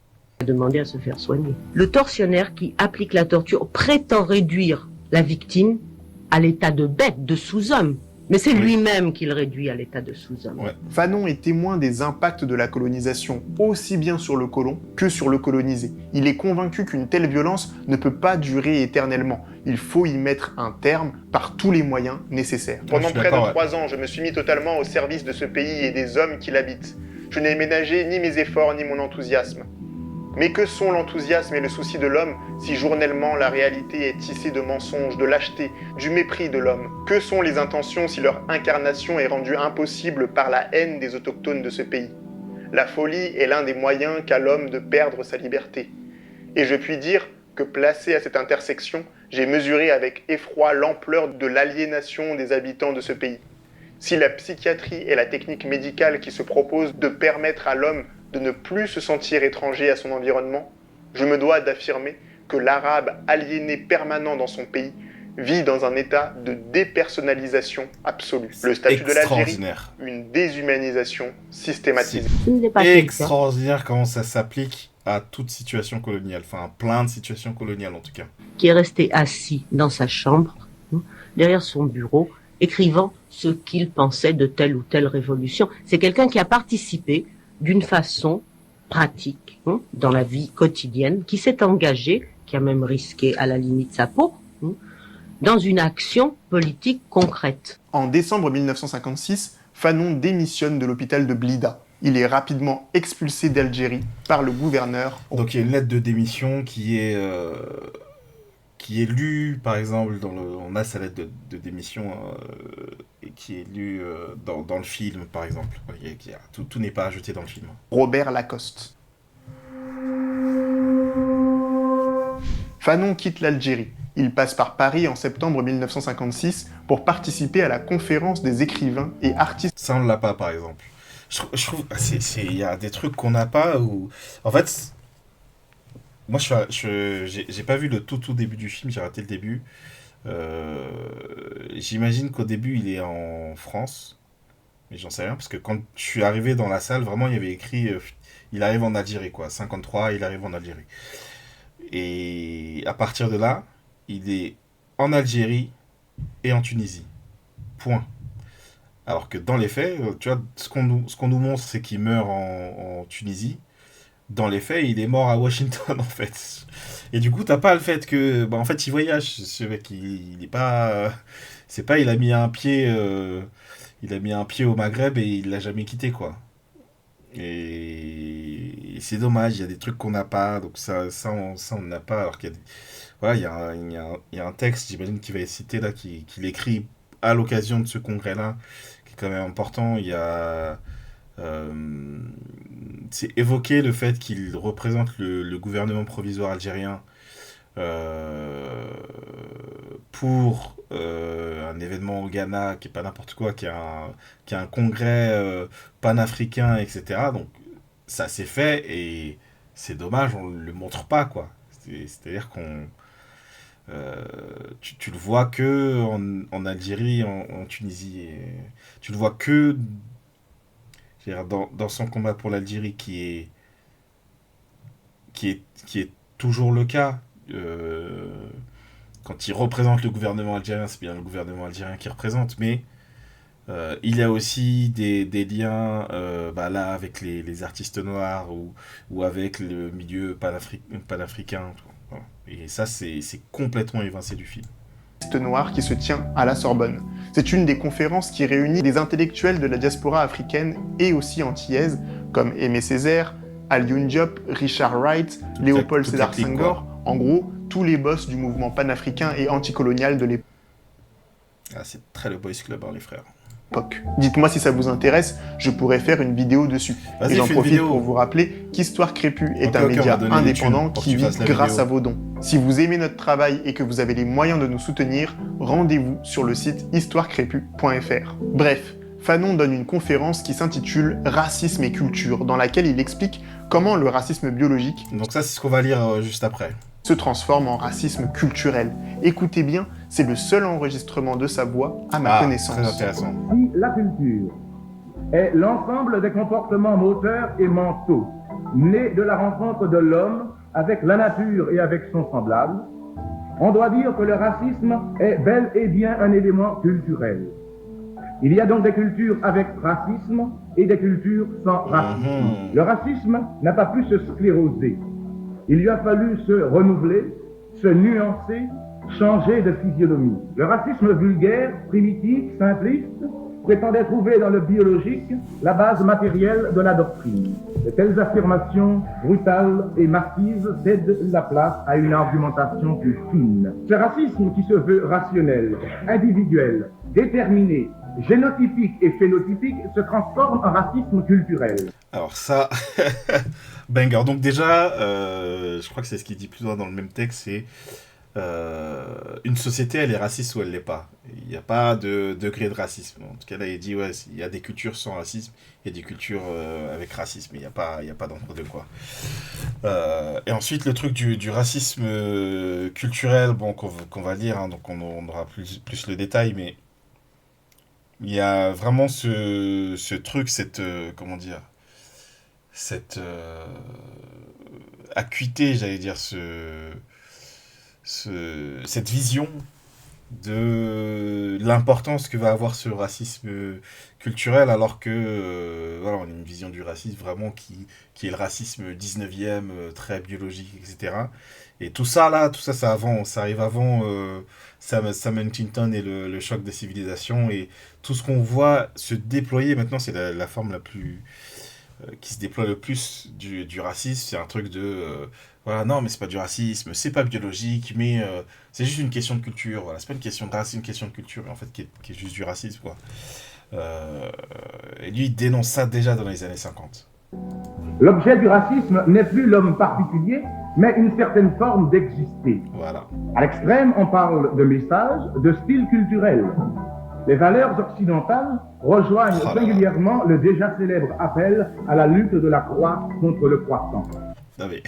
demandé à se faire soigner. Le tortionnaire qui applique la torture prétend réduire la victime à l'état de bête, de sous-homme. Mais c'est lui-même qui le réduit à l'état de sous-homme. Ouais. Fanon est témoin des impacts de la colonisation, aussi bien sur le colon que sur le colonisé. Il est convaincu qu'une telle violence ne peut pas durer éternellement. Il faut y mettre un terme par tous les moyens nécessaires. Pendant près de 3 ans, je me suis mis totalement au service de ce pays et des hommes qui l'habitent. Je n'ai ménagé ni mes efforts ni mon enthousiasme. Mais que sont l'enthousiasme et le souci de l'homme si journellement la réalité est tissée de mensonges, de lâcheté, du mépris de l'homme? Que sont les intentions si leur incarnation est rendue impossible par la haine des autochtones de ce pays? La folie est l'un des moyens qu'a l'homme de perdre sa liberté. Et je puis dire que placé à cette intersection, j'ai mesuré avec effroi l'ampleur de l'aliénation des habitants de ce pays. Si la psychiatrie est la technique médicale qui se propose de permettre à l'homme de ne plus se sentir étranger à son environnement, je me dois d'affirmer que l'arabe aliéné permanent dans son pays vit dans un état de dépersonnalisation absolue. Le statut de l'Algérie, une déshumanisation systématisée. C'est extraordinaire comment ça s'applique à toute situation coloniale, enfin à plein de situations coloniales en tout cas. Qui est resté assis dans sa chambre, derrière son bureau, écrivant ce qu'il pensait de telle ou telle révolution. C'est quelqu'un qui a participé d'une façon pratique dans la vie quotidienne, qui s'est engagé, qui a même risqué à la limite sa peau, dans une action politique concrète. En décembre 1956, Fanon démissionne de l'hôpital de Blida. Il est rapidement expulsé d'Algérie par le gouverneur. Donc il y a une lettre de démission qui est lue, par exemple, on a sa lettre de démission et qui est lue dans le film, par exemple. Tout n'est pas ajouté dans le film. Robert Lacoste. Fanon quitte l'Algérie. Il passe par Paris en septembre 1956 pour participer à la conférence des écrivains et artistes. Ça, on ne l'a pas, par exemple. Je trouve il y a des trucs qu'on n'a pas où... En fait... Moi, j'ai pas vu le tout début du film, j'ai raté le début. J'imagine qu'au début, il est en France. Mais j'en sais rien, parce que quand je suis arrivé dans la salle, vraiment, il y avait écrit il arrive en Algérie, quoi. 53, il arrive en Algérie. Et à partir de là, il est en Algérie et en Tunisie. Point. Alors que dans les faits, tu vois, ce qu'on nous montre, c'est qu'il meurt en Tunisie. dans les faits, il est mort à Washington, en fait. Et du coup, t'as pas le fait que... en fait, il voyage, ce mec, il est pas... c'est pas, il a mis un pied... il a mis un pied au Maghreb et il l'a jamais quitté, quoi. Et c'est dommage, il y a des trucs qu'on n'a pas, donc on n'a pas, alors qu'il y a... Voilà, il y a un texte, j'imagine, qu'il va citer, là, qu'il écrit à l'occasion de ce congrès-là, qui est quand même important. Il y a... c'est évoquer le fait qu'il représente le gouvernement provisoire algérien pour un événement au Ghana qui est pas n'importe quoi, qui est un congrès panafricain, etc. Donc ça s'est fait et c'est dommage, on le montre pas, quoi. C'est-à-dire qu'on tu le vois que en Algérie, en Tunisie, tu le vois que je veux dire, dans son combat pour l'Algérie qui est toujours le cas. Quand il représente le gouvernement algérien, c'est bien le gouvernement algérien qui représente, mais il y a aussi des liens là avec les artistes noirs ou avec le milieu panafricain. Voilà. Et ça, c'est complètement évincé du film. Noir qui se tient à la Sorbonne. C'est une des conférences qui réunit des intellectuels de la diaspora africaine et aussi antillaise, comme Aimé Césaire, Alioune Diop, Richard Wright, Léopold Sédar Senghor, en gros, tous les boss du mouvement panafricain et anticolonial de l'époque. Ah, c'est très le boys club, hein, les frères. Dites-moi si ça vous intéresse, je pourrais faire une vidéo dessus. Et j'en profite pour vous rappeler qu'Histoire Crépue est un média indépendant qui vit grâce à vos dons. Si vous aimez notre travail et que vous avez les moyens de nous soutenir, rendez-vous sur le site histoirecrépue.fr. Bref, Fanon donne une conférence qui s'intitule « Racisme et culture », dans laquelle il explique comment le racisme biologique... Donc ça, c'est ce qu'on va lire juste après. ...se transforme en racisme culturel. Écoutez bien, c'est le seul enregistrement de sa voix à ma connaissance. Très intéressant. Si la culture est l'ensemble des comportements moteurs et mentaux nés de la rencontre de l'homme avec la nature et avec son semblable, on doit dire que le racisme est bel et bien un élément culturel. Il y a donc des cultures avec racisme et des cultures sans racisme. Le racisme n'a pas pu se scléroser. Il lui a fallu se renouveler, se nuancer, changer de physionomie. Le racisme vulgaire, primitif, simpliste, prétendait trouver dans le biologique la base matérielle de la doctrine. De telles affirmations brutales et massives cèdent la place à une argumentation plus fine. Ce racisme qui se veut rationnel, individuel, déterminé, génotypique et phénotypique se transforme en racisme culturel. Alors ça, banger. Donc déjà, je crois que c'est ce qu'il dit plus loin dans le même texte, c'est une société, elle est raciste ou elle l'est pas. Il n'y a pas de degré de racisme. En tout cas, là, il dit, ouais, il y a des cultures sans racisme, il y a des cultures avec racisme, il n'y a pas d'entre-deux, quoi. Et ensuite, le truc du racisme culturel, bon, qu'on va lire, hein, donc on aura plus le détail, mais il y a vraiment ce truc, cette acuité, j'allais dire, cette vision de l'importance que va avoir ce racisme culturel, alors que voilà, on a une vision du racisme vraiment qui est le racisme 19e, très biologique, etc. Et tout ça, ça arrive avant Sam Huntington et le choc des civilisations, et tout ce qu'on voit se déployer maintenant, c'est la forme la plus... qui se déploie le plus du racisme, c'est un truc de... voilà, non, mais c'est pas du racisme, c'est pas biologique, mais c'est juste une question de culture. Voilà, c'est pas une question de race, c'est une question de culture, mais en fait, qui est juste du racisme, quoi. Et lui, il dénonce ça déjà dans les années 50. L'objet du racisme n'est plus l'homme particulier, mais une certaine forme d'exister. Voilà. À l'extrême, on parle de message, de style culturel. Les valeurs occidentales rejoignent singulièrement le déjà célèbre appel à la lutte de la croix contre le croissant. Non mais,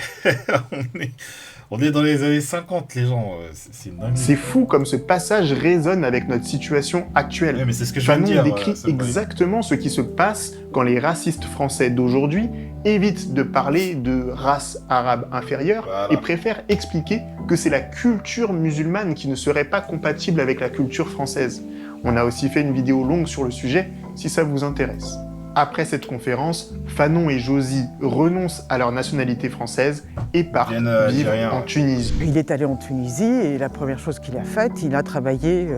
on est dans les années 50, les gens, c'est dingue. C'est fou comme ce passage résonne avec notre situation actuelle. Ouais, mais c'est ce que je viens de dire. Fanon décrit exactement ce qui se passe quand les racistes français d'aujourd'hui évitent de parler de race arabe inférieure, voilà, et préfèrent expliquer que c'est la culture musulmane qui ne serait pas compatible avec la culture française. On a aussi fait une vidéo longue sur le sujet, si ça vous intéresse. Après cette conférence, Fanon et Josy renoncent à leur nationalité française et partent vivre en Tunisie. Il est allé en Tunisie et la première chose qu'il a faite, il a travaillé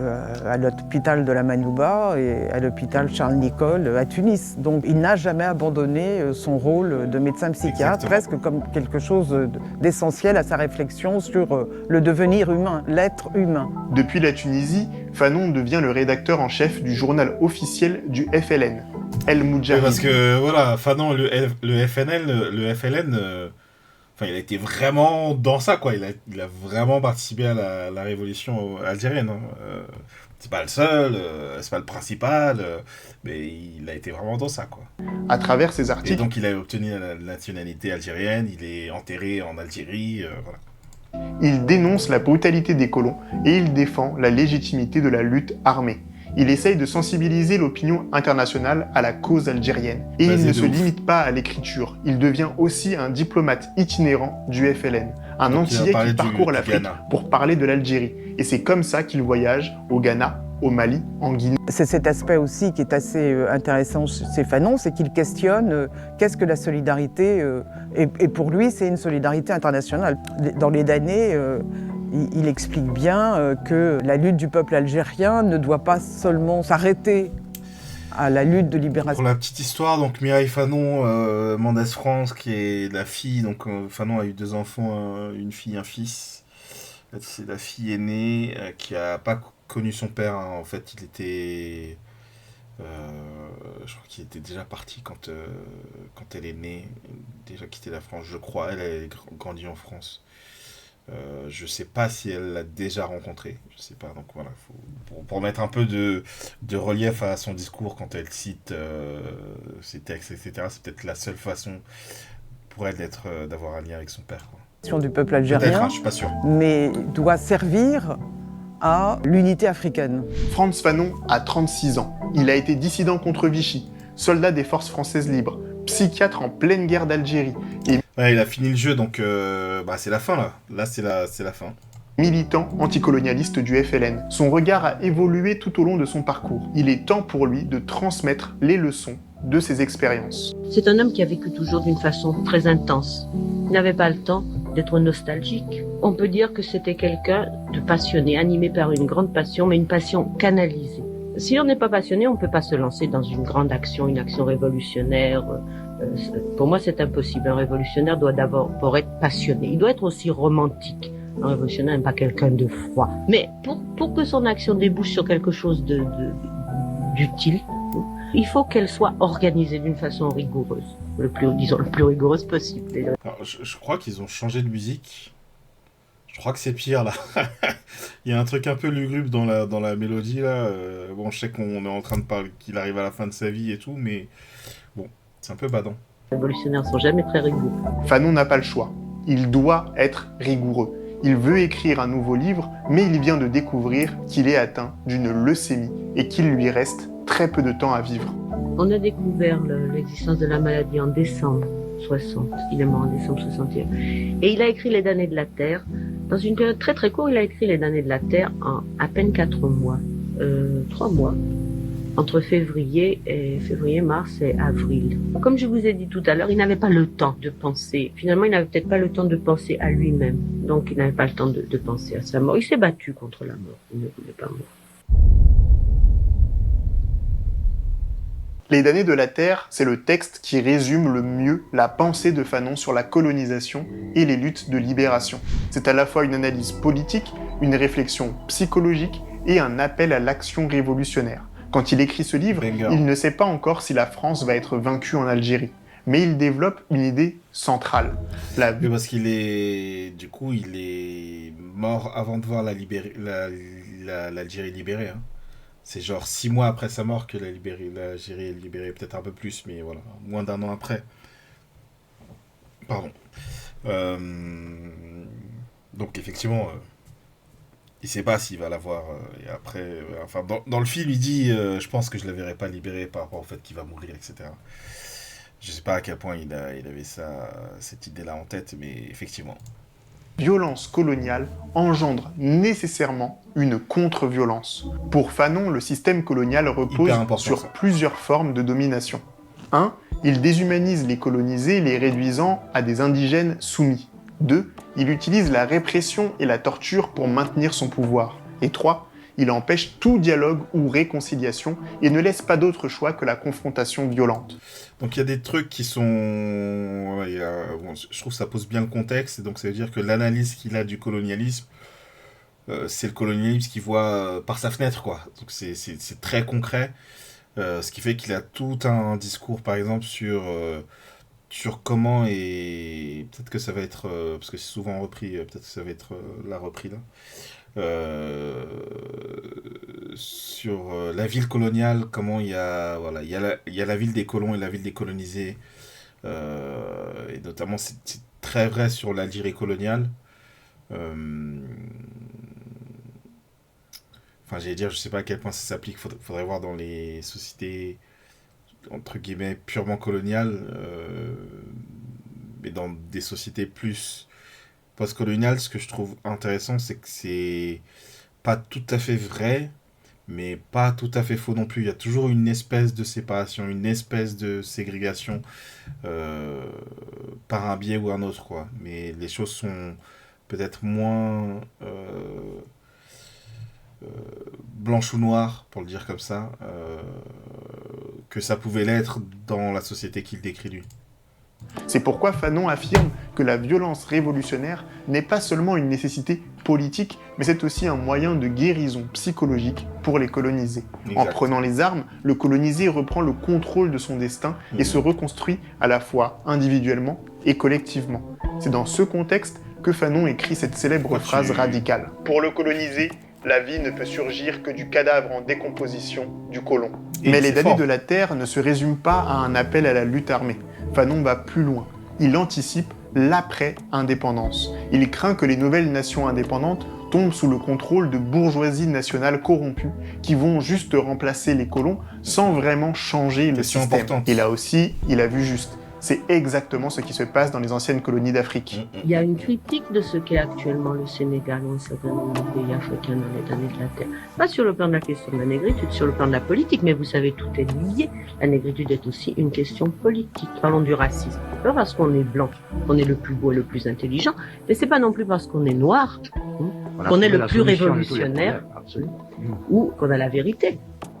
à l'hôpital de la Manouba et à l'hôpital Charles-Nicolle à Tunis. Donc il n'a jamais abandonné son rôle de médecin psychiatre, presque comme quelque chose d'essentiel à sa réflexion sur le devenir humain, l'être humain. Depuis la Tunisie, Fanon devient le rédacteur en chef du journal officiel du FLN. El Moudjahid. Parce que voilà, Fanon, le FLN, il a été vraiment dans ça, quoi. Il a vraiment participé à la révolution algérienne. Hein. C'est pas le seul, c'est pas le principal, mais il a été vraiment dans ça, quoi. À travers ses articles. Et donc il a obtenu la nationalité algérienne, il est enterré en Algérie, voilà. Il dénonce la brutalité des colons et il défend la légitimité de la lutte armée. Il essaye de sensibiliser l'opinion internationale à la cause algérienne. Et il ne se limite pas à l'écriture. Il devient aussi un diplomate itinérant du FLN. Un Antillais qui parcourt l'Afrique pour parler de l'Algérie. Et c'est comme ça qu'il voyage au Ghana, au Mali, en Guinée. C'est cet aspect aussi qui est assez intéressant chez Fanon, c'est qu'il questionne qu'est-ce que la solidarité, et pour lui c'est une solidarité internationale. Dans les damnés, il explique bien que la lutte du peuple algérien ne doit pas seulement s'arrêter à la lutte de libération. Pour la petite histoire, donc Mireille Fanon, Mendès France, qui est la fille, donc Fanon a eu 2 enfants, une fille, un fils. C'est la fille aînée qui n'a pas connu son père, hein. En fait il était... je crois qu'il était déjà parti quand elle est née, déjà quitté la France, je crois. Elle a grandi en France. Je sais pas si elle l'a déjà rencontré, je sais pas, donc voilà, pour mettre un peu de relief à son discours quand elle cite ses textes, etc., c'est peut-être la seule façon pour elle d'avoir un lien avec son père, quoi. Du peuple algérien, hein, je suis pas sûr. Mais doit servir à l'unité africaine. Frantz Fanon a 36 ans. Il a été dissident contre Vichy, soldat des forces françaises libres, psychiatre en pleine guerre d'Algérie. Et... Ouais, il a fini le jeu, donc c'est la fin, là. Là, c'est la fin. Militant anticolonialiste du FLN. Son regard a évolué tout au long de son parcours. Il est temps pour lui de transmettre les leçons de ses expériences. C'est un homme qui a vécu toujours d'une façon très intense. Il n'avait pas le temps d'être nostalgique. On peut dire que c'était quelqu'un de passionné, animé par une grande passion, mais une passion canalisée. Si on n'est pas passionné, on ne peut pas se lancer dans une grande action, une action révolutionnaire. Pour moi, c'est impossible. Un révolutionnaire doit d'abord être passionné. Il doit être aussi romantique. Un révolutionnaire n'est pas quelqu'un de froid. Mais pour que son action débouche sur quelque chose d'utile, il faut qu'elle soit organisée d'une façon rigoureuse. Le plus rigoureuse possible. Alors, je crois qu'ils ont changé de musique. Je crois que c'est pire, là. Il y a un truc un peu lugubre dans la mélodie, là. Bon, je sais qu'on est en train de parler qu'il arrive à la fin de sa vie et tout, mais bon, c'est un peu badant. Les révolutionnaires ne sont jamais très rigoureux. Fanon n'a pas le choix. Il doit être rigoureux. Il veut écrire un nouveau livre, mais il vient de découvrir qu'il est atteint d'une leucémie et qu'il lui reste très peu de temps à vivre. On a découvert l'existence de la maladie en décembre 60. Il est mort en décembre 61. Et il a écrit Les damnés de la Terre. Dans une période très très courte, il a écrit Les damnés de la Terre en à peine 4 mois. 3 mois. Entre février, mars et avril. Comme je vous ai dit tout à l'heure, il n'avait pas le temps de penser. Finalement, il n'avait peut-être pas le temps de penser à lui-même. Donc, il n'avait pas le temps de penser à sa mort. Il s'est battu contre la mort. Il ne voulait pas mourir. Les damnés de la Terre, c'est le texte qui résume le mieux la pensée de Fanon sur la colonisation et les luttes de libération. C'est à la fois une analyse politique, une réflexion psychologique et un appel à l'action révolutionnaire. Quand il écrit ce livre, il ne sait pas encore si la France va être vaincue en Algérie, mais il développe une idée centrale. Oui, parce qu'il est... Du coup, il est mort avant de voir l'Algérie libérée, hein. C'est genre 6 mois après sa mort que l'Algérie est libérée, peut-être un peu plus, mais voilà, moins d'1 an après. Pardon. Donc effectivement, il sait pas s'il va la voir. Et après, enfin, dans le film, il dit je pense que je la verrai pas libérée par rapport au fait qu'il va mourir, etc. Je sais pas à quel point il avait cette idée-là en tête, mais effectivement. Violence coloniale engendre nécessairement une contre-violence. Pour Fanon, le système colonial repose sur plusieurs formes de domination. 1. Il déshumanise les colonisés, les réduisant à des indigènes soumis. 2. Il utilise la répression et la torture pour maintenir son pouvoir. Et 3. Il empêche tout dialogue ou réconciliation et ne laisse pas d'autre choix que la confrontation violente. Donc il y a des trucs qui sont... je trouve que ça pose bien le contexte, et donc ça veut dire que l'analyse qu'il a du colonialisme, c'est le colonialisme qu'il voit par sa fenêtre, quoi. Donc c'est très concret, ce qui fait qu'il a tout un discours, par exemple, sur comment, et peut-être que ça va être, parce que c'est souvent repris, peut-être que ça va être la reprise là, sur la ville coloniale, comment il y a la ville des colons et la ville des colonisés, et notamment c'est très vrai sur l'Algérie coloniale. Enfin, j'allais dire, je sais pas à quel point ça s'applique, faudrait voir dans les sociétés entre guillemets purement coloniales, mais dans des sociétés plus post-coloniales, ce que je trouve intéressant, c'est que c'est pas tout à fait vrai, mais pas tout à fait faux non plus. Il y a toujours une espèce de séparation, une espèce de ségrégation par un biais ou un autre, quoi. Mais les choses sont peut-être moins blanches ou noires, pour le dire comme ça, que ça pouvait l'être dans la société qu'il décrit lui. C'est pourquoi Fanon affirme que la violence révolutionnaire n'est pas seulement une nécessité politique, mais c'est aussi un moyen de guérison psychologique pour les colonisés. Exact. En prenant les armes, le colonisé reprend le contrôle de son destin et se reconstruit à la fois individuellement et collectivement. C'est dans ce contexte que Fanon écrit cette célèbre phrase radicale. Pour le colonisé, la vie ne peut surgir que du cadavre en décomposition du colon. Mais les damnés de la terre ne se résument pas à un appel à la lutte armée. Fanon va plus loin. Il anticipe l'après-indépendance. Il craint que les nouvelles nations indépendantes tombent sous le contrôle de bourgeoisies nationales corrompues qui vont juste remplacer les colons sans vraiment changer le système. Importante. Et là aussi, il a vu juste. C'est exactement ce qui se passe dans les anciennes colonies d'Afrique. Il y a une critique de ce qu'est actuellement le Sénégal ou un certain nombre de pays africains dans les damnés de la terre. Pas sur le plan de la question de la négritude, sur le plan de la politique, mais vous savez, tout est lié. La négritude est aussi une question politique. Parlons du racisme. Pas parce qu'on est blanc, qu'on est le plus beau et le plus intelligent, mais c'est pas non plus parce qu'on est noir, qu'on est le plus révolutionnaire, ou qu'on a la vérité.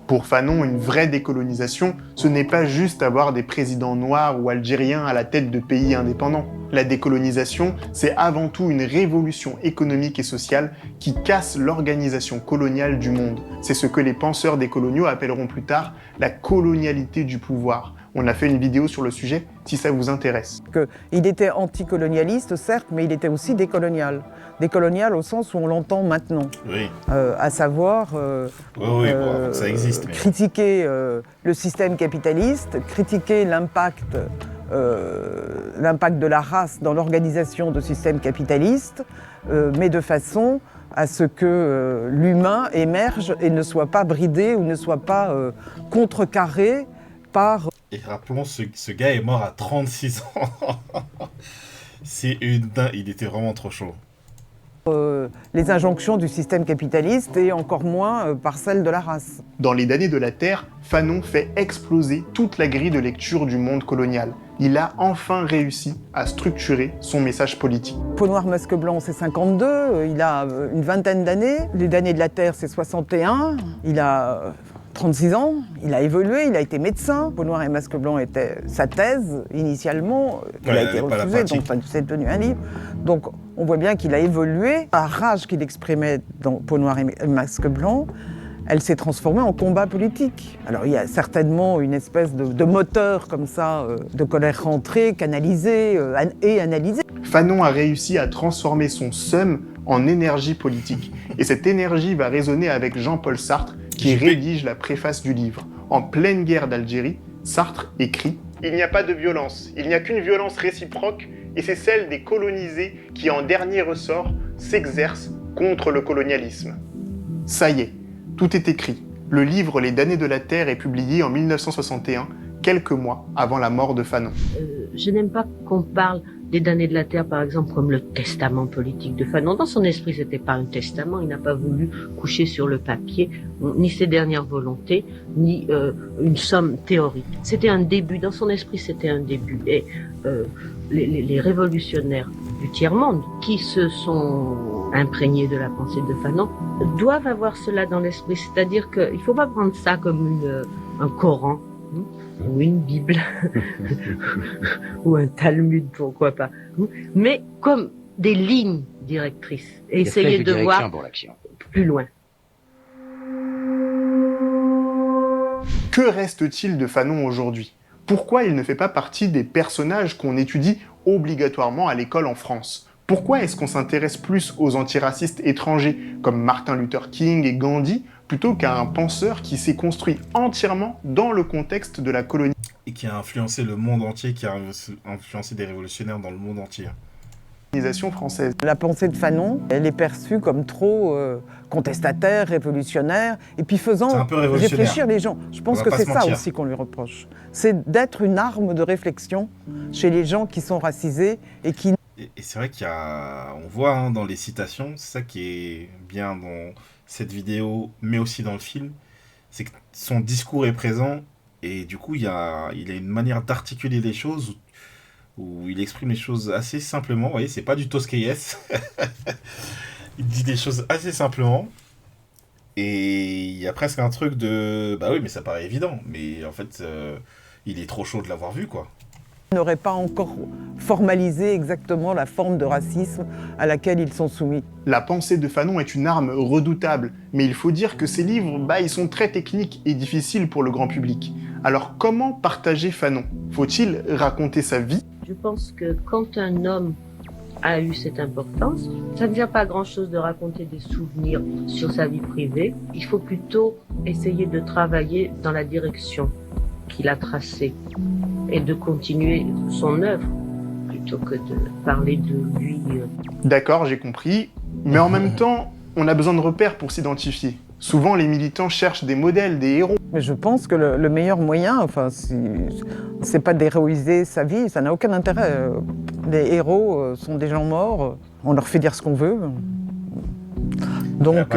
Pour Fanon, une vraie décolonisation, ce n'est pas juste avoir des présidents noirs ou algériens à la tête de pays indépendants. La décolonisation, c'est avant tout une révolution économique et sociale qui casse l'organisation coloniale du monde. C'est ce que les penseurs décoloniaux appelleront plus tard la colonialité du pouvoir. On a fait une vidéo sur le sujet, si ça vous intéresse. Il était anticolonialiste, certes, mais il était aussi décolonial. Décolonial au sens où on l'entend maintenant. Oui. À savoir ça existe, mais... critiquer le système capitaliste, critiquer l'impact de la race dans l'organisation de systèmes capitalistes, mais de façon à ce que l'humain émerge et ne soit pas bridé ou ne soit pas contrecarré par... Et rappelons, ce gars est mort à 36 ans. C'est une dingue, il était vraiment trop chaud. Les injonctions du système capitaliste et encore moins par celles de la race. Dans Les damnés de la terre, Fanon fait exploser toute la grille de lecture du monde colonial. Il a enfin réussi à structurer son message politique. Peau noire, masque blanc, c'est 52, il a une vingtaine d'années. Les damnés de la terre, c'est 61, il a 36 ans, il a évolué, il a été médecin. Peau noire et masque blanc était sa thèse initialement, qui a été refusée, donc c'est devenu un livre. Donc on voit bien qu'il a évolué. La rage qu'il exprimait dans Peau noire et masque blanc, elle s'est transformée en combat politique. Alors il y a certainement une espèce de moteur comme ça, de colère rentrée, canalisée et analysée. Fanon a réussi à transformer son seum en énergie politique. Et cette énergie va résonner avec Jean-Paul Sartre, qui rédige la préface du livre. En pleine guerre d'Algérie, Sartre écrit « Il n'y a pas de violence, il n'y a qu'une violence réciproque, et c'est celle des colonisés qui, en dernier ressort, s'exercent contre le colonialisme. » Ça y est, tout est écrit. Le livre Les damnés de la terre est publié en 1961, quelques mois avant la mort de Fanon. Je n'aime pas qu'on parle des damnés de la terre, par exemple, comme le testament politique de Fanon. Dans son esprit, c'était pas un testament. Il n'a pas voulu coucher sur le papier ni ses dernières volontés, ni une somme théorique. C'était un début. Dans son esprit, c'était un début. Et les révolutionnaires du tiers-monde qui se sont imprégnés de la pensée de Fanon doivent avoir cela dans l'esprit. C'est-à-dire qu'il ne faut pas prendre ça comme un Coran, ou une Bible, ou un Talmud, pourquoi pas, mais comme des lignes directrices. Et essayer de voir plus loin. Que reste-t-il de Fanon aujourd'hui? Pourquoi il ne fait pas partie des personnages qu'on étudie obligatoirement à l'école en France? Pourquoi est-ce qu'on s'intéresse plus aux antiracistes étrangers comme Martin Luther King et Gandhi plutôt qu'à un penseur qui s'est construit entièrement dans le contexte de la colonisation? Et qui a influencé le monde entier, qui a influencé des révolutionnaires dans le monde entier. Française. La pensée de Fanon, elle est perçue comme trop contestataire, révolutionnaire, et puis faisant réfléchir les gens. Je pense que c'est ça aussi qu'on lui reproche. C'est d'être une arme de réflexion chez les gens qui sont racisés et qui... Et c'est vrai on voit dans les citations, c'est ça qui est bien dans cette vidéo, mais aussi dans le film, c'est que son discours est présent, et du coup, il a une manière d'articuler les choses où il exprime les choses assez simplement. Vous voyez, c'est pas du Toscaïès. Il dit des choses assez simplement. Et il y a presque un truc de... Bah oui, mais ça paraît évident. Mais en fait, il est trop chaud de l'avoir vu, quoi. Il n'aurait pas encore formalisé exactement la forme de racisme à laquelle ils sont soumis. La pensée de Fanon est une arme redoutable, mais il faut dire que ses livres, ils sont très techniques et difficiles pour le grand public. Alors comment partager Fanon? Faut-il raconter sa vie? Je pense que quand un homme a eu cette importance, ça ne vient pas grand-chose de raconter des souvenirs sur sa vie privée. Il faut plutôt essayer de travailler dans la direction qu'il a tracée et de continuer son œuvre plutôt que de parler de lui. D'accord, j'ai compris. Mais en même temps, on a besoin de repères pour s'identifier. Souvent, les militants cherchent des modèles, des héros. Mais je pense que le meilleur moyen, c'est pas d'héroïser sa vie, ça n'a aucun intérêt. Les héros sont des gens morts, on leur fait dire ce qu'on veut. Donc,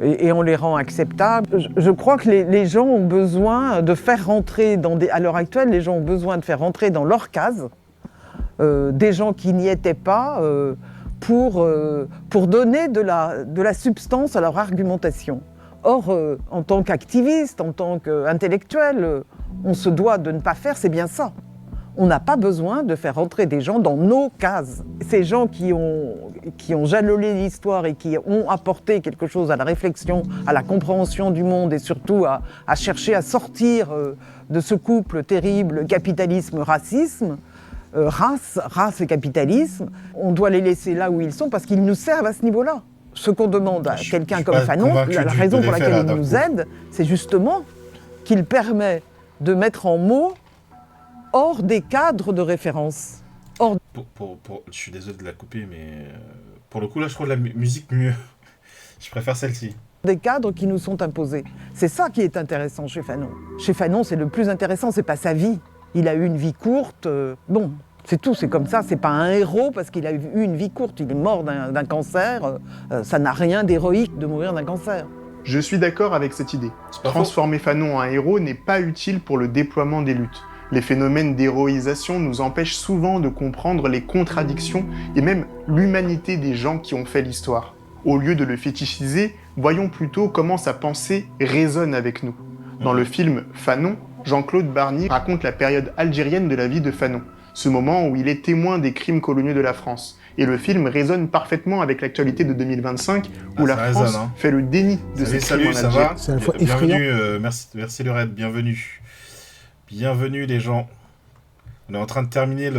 et on les rend acceptables. Je crois que les gens ont besoin de faire rentrer, à l'heure actuelle, les gens ont besoin de faire rentrer dans leur case des gens qui n'y étaient pas pour donner de la substance à leur argumentation. Or, en tant qu'activiste, en tant qu'intellectuel, on se doit de ne pas faire, c'est bien ça. On n'a pas besoin de faire rentrer des gens dans nos cases. Ces gens qui ont jalonné l'histoire et qui ont apporté quelque chose à la réflexion, à la compréhension du monde et surtout à chercher à sortir de ce couple terrible capitalisme-racisme, race et capitalisme, on doit les laisser là où ils sont parce qu'ils nous servent à ce niveau-là. Ce qu'on demande à quelqu'un comme Fanon, la raison pour laquelle il nous aide, c'est justement qu'il permet de mettre en mots hors des cadres de référence. Je suis désolé de la couper, mais pour le coup, là, je trouve la musique mieux. Je préfère celle-ci. Des cadres qui nous sont imposés. C'est ça qui est intéressant chez Fanon. Chez Fanon, c'est le plus intéressant, c'est pas sa vie. Il a eu une vie courte, bon, c'est tout, c'est comme ça, c'est pas un héros parce qu'il a eu une vie courte, il est mort d'un cancer, ça n'a rien d'héroïque de mourir d'un cancer. Je suis d'accord avec cette idée. Transformer Fanon en un héros n'est pas utile pour le déploiement des luttes. Les phénomènes d'héroïsation nous empêchent souvent de comprendre les contradictions et même l'humanité des gens qui ont fait l'histoire. Au lieu de le fétichiser, voyons plutôt comment sa pensée résonne avec nous. Dans le film Fanon, Jean-Claude Barny raconte la période algérienne de la vie de Fanon, ce moment où il est témoin des crimes coloniaux de la France. Et le film résonne parfaitement avec l'actualité de 2025, où la France fait le déni de ces crimes en Algérie. C'est à la fois bienvenue, merci le raid, bienvenue. Bienvenue les gens. On est en train de terminer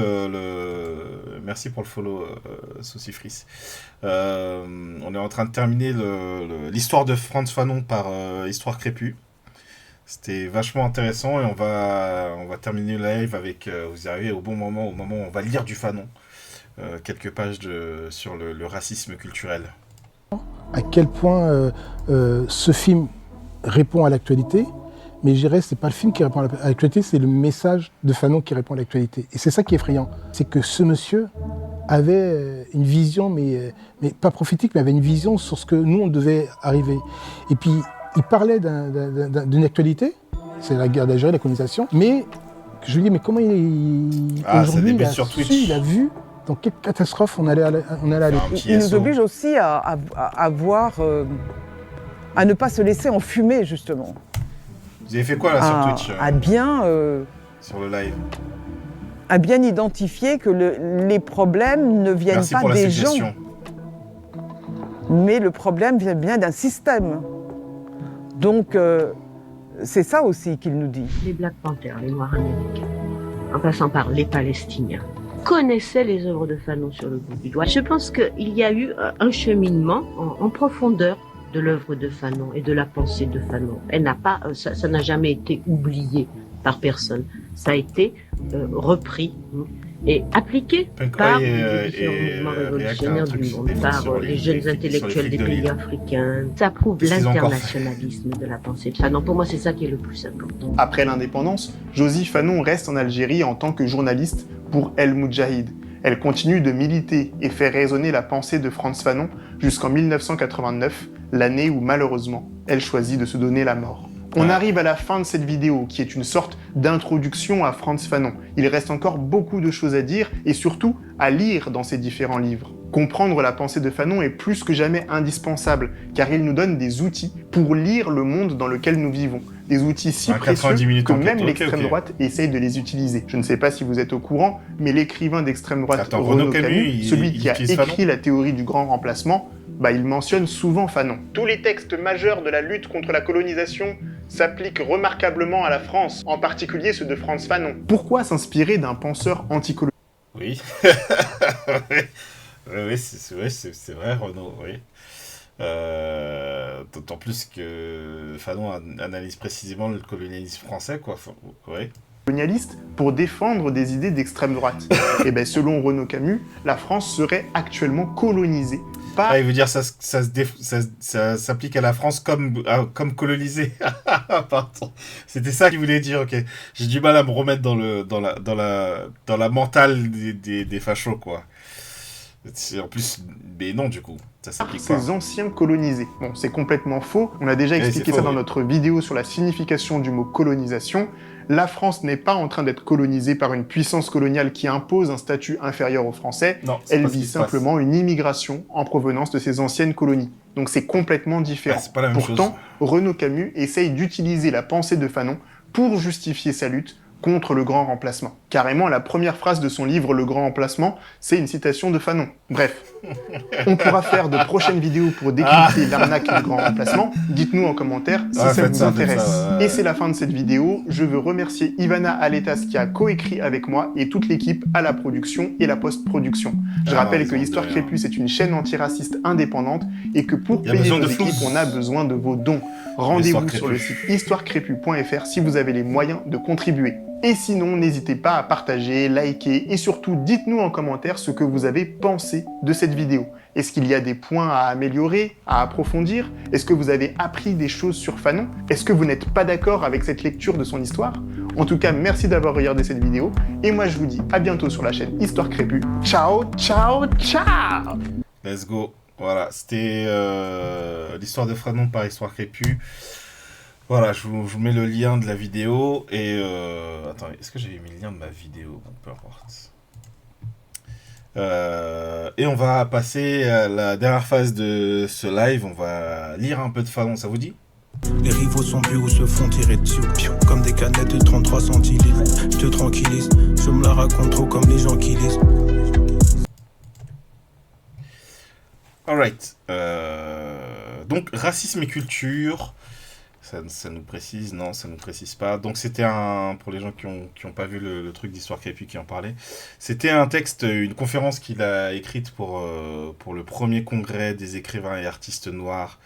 Merci pour le follow, Saucifris. On est en train de terminer l'histoire de Frantz Fanon par Histoire Crépue. C'était vachement intéressant et on va terminer le live avec, vous arrivez au bon moment, au moment où on va lire du Fanon, quelques pages sur le racisme culturel. À quel point ce film répond à l'actualité, Mais je dirais, c'est pas le film qui répond à l'actualité, c'est le message de Fanon qui répond à l'actualité. Et c'est ça qui est effrayant. C'est que ce monsieur avait une vision, mais pas prophétique, mais avait une vision sur ce que nous, on devait arriver. Et puis, il parlait d'une actualité, c'est la guerre d'Algérie, la colonisation, mais je lui dis, mais comment aujourd'hui, il a vu dans quelle catastrophe on allait aller. Il nous oblige aussi à voir, à ne pas se laisser enfumer, justement. Vous avez fait quoi là sur Twitch À bien... sur le live. À bien identifier que les problèmes ne viennent pas des gens. Mais le problème vient bien d'un système. Donc, c'est ça aussi qu'il nous dit. Les Black Panthers, les Noirs américains, en passant par les Palestiniens, connaissaient les œuvres de Fanon sur le bout du doigt. Je pense qu'il y a eu un cheminement en profondeur de l'œuvre de Fanon et de la pensée de Fanon. Ça n'a jamais été oublié par personne. Ça a été repris et appliqué par les différents mouvements révolutionnaires du monde, par les jeunes intellectuels des pays africains. Ça prouve l'internationalisme de la pensée de Fanon. Pour moi, c'est ça qui est le plus important. Après l'indépendance, Josie Fanon reste en Algérie en tant que journaliste pour El Moudjahid. Elle continue de militer et fait résonner la pensée de Frantz Fanon jusqu'en 1989, l'année où malheureusement, elle choisit de se donner la mort. On arrive à la fin de cette vidéo, qui est une sorte d'introduction à Frantz Fanon. Il reste encore beaucoup de choses à dire, et surtout à lire dans ses différents livres. Comprendre la pensée de Fanon est plus que jamais indispensable, car il nous donne des outils pour lire le monde dans lequel nous vivons. Des outils si précieux que même l'extrême droite essaye de les utiliser. Je ne sais pas si vous êtes au courant, mais l'écrivain d'extrême droite Renaud Camus, celui qui a écrit la théorie du grand remplacement, il mentionne souvent Fanon. Tous les textes majeurs de la lutte contre la colonisation s'appliquent remarquablement à la France, en particulier ceux de Frantz Fanon. Pourquoi s'inspirer d'un penseur anticolonialiste ? Oui. Oui, c'est vrai, Renaud, oui. D'autant plus que Fanon analyse précisément le colonialisme français, quoi. Oui. Colonialiste pour défendre des idées d'extrême droite. Et bien, selon Renaud Camus, la France serait actuellement colonisée par... Ah, il veut dire ça s'applique à la France comme colonisée. Pardon. C'était ça qu'il voulait dire, ok. J'ai du mal à me remettre dans la mentale des fachos, quoi. En plus, mais non, du coup, ça s'applique pas. Ces anciens colonisés. Bon, c'est complètement faux. On a déjà expliqué ça dans notre vidéo sur la signification du mot colonisation. La France n'est pas en train d'être colonisée par une puissance coloniale qui impose un statut inférieur aux Français. Non, elle vit simplement une immigration en provenance de ces anciennes colonies. Donc c'est complètement différent. C'est pas la même Pourtant, Renaud Camus essaye d'utiliser la pensée de Fanon pour justifier sa lutte contre le grand remplacement. Carrément, la première phrase de son livre Le Grand Remplacement, c'est une citation de Fanon. Bref, on pourra faire de prochaines vidéos pour décrypter l'arnaque du grand remplacement. Dites-nous en commentaire si ça vous intéresse. Et c'est la fin de cette vidéo. Je veux remercier Ivana Aletas qui a coécrit avec moi et toute l'équipe à la production et la post-production. Je rappelle que Histoire Crépue, c'est une chaîne antiraciste indépendante et que pour payer nos équipes, on a besoin de vos dons. Rendez-vous sur le site histoirecrépue.fr si vous avez les moyens de contribuer. Et sinon, n'hésitez pas à partager, liker et surtout dites-nous en commentaire ce que vous avez pensé de cette vidéo. Est-ce qu'il y a des points à améliorer, à approfondir? Est-ce que vous avez appris des choses sur Fanon? Est-ce que vous n'êtes pas d'accord avec cette lecture de son histoire? En tout cas, merci d'avoir regardé cette vidéo et moi je vous dis à bientôt sur la chaîne Histoire Crépue. Ciao, ciao, ciao! Let's go. Voilà, c'était l'histoire de Fanon par Histoire Crépue. Voilà, je vous mets le lien de la vidéo et... Attendez, est-ce que j'avais mis le lien de ma vidéo? Bon, peu importe. Et on va passer à la dernière phase de ce live. On va lire un peu de Fanon, ça vous dit? Les rivaux sont plus où se font tirer dessus. Comme des canettes de 33 centilitres. Je te tranquillise, je me la raconte trop comme les gens qui lisent. Alright. Donc, racisme et culture... Ça nous précise, non, ça nous précise pas. Donc c'était pour les gens qui ont pas vu le truc d'Histoire Crépue qui en parlait, c'était un texte, une conférence qu'il a écrite pour le premier congrès des écrivains et artistes noirs,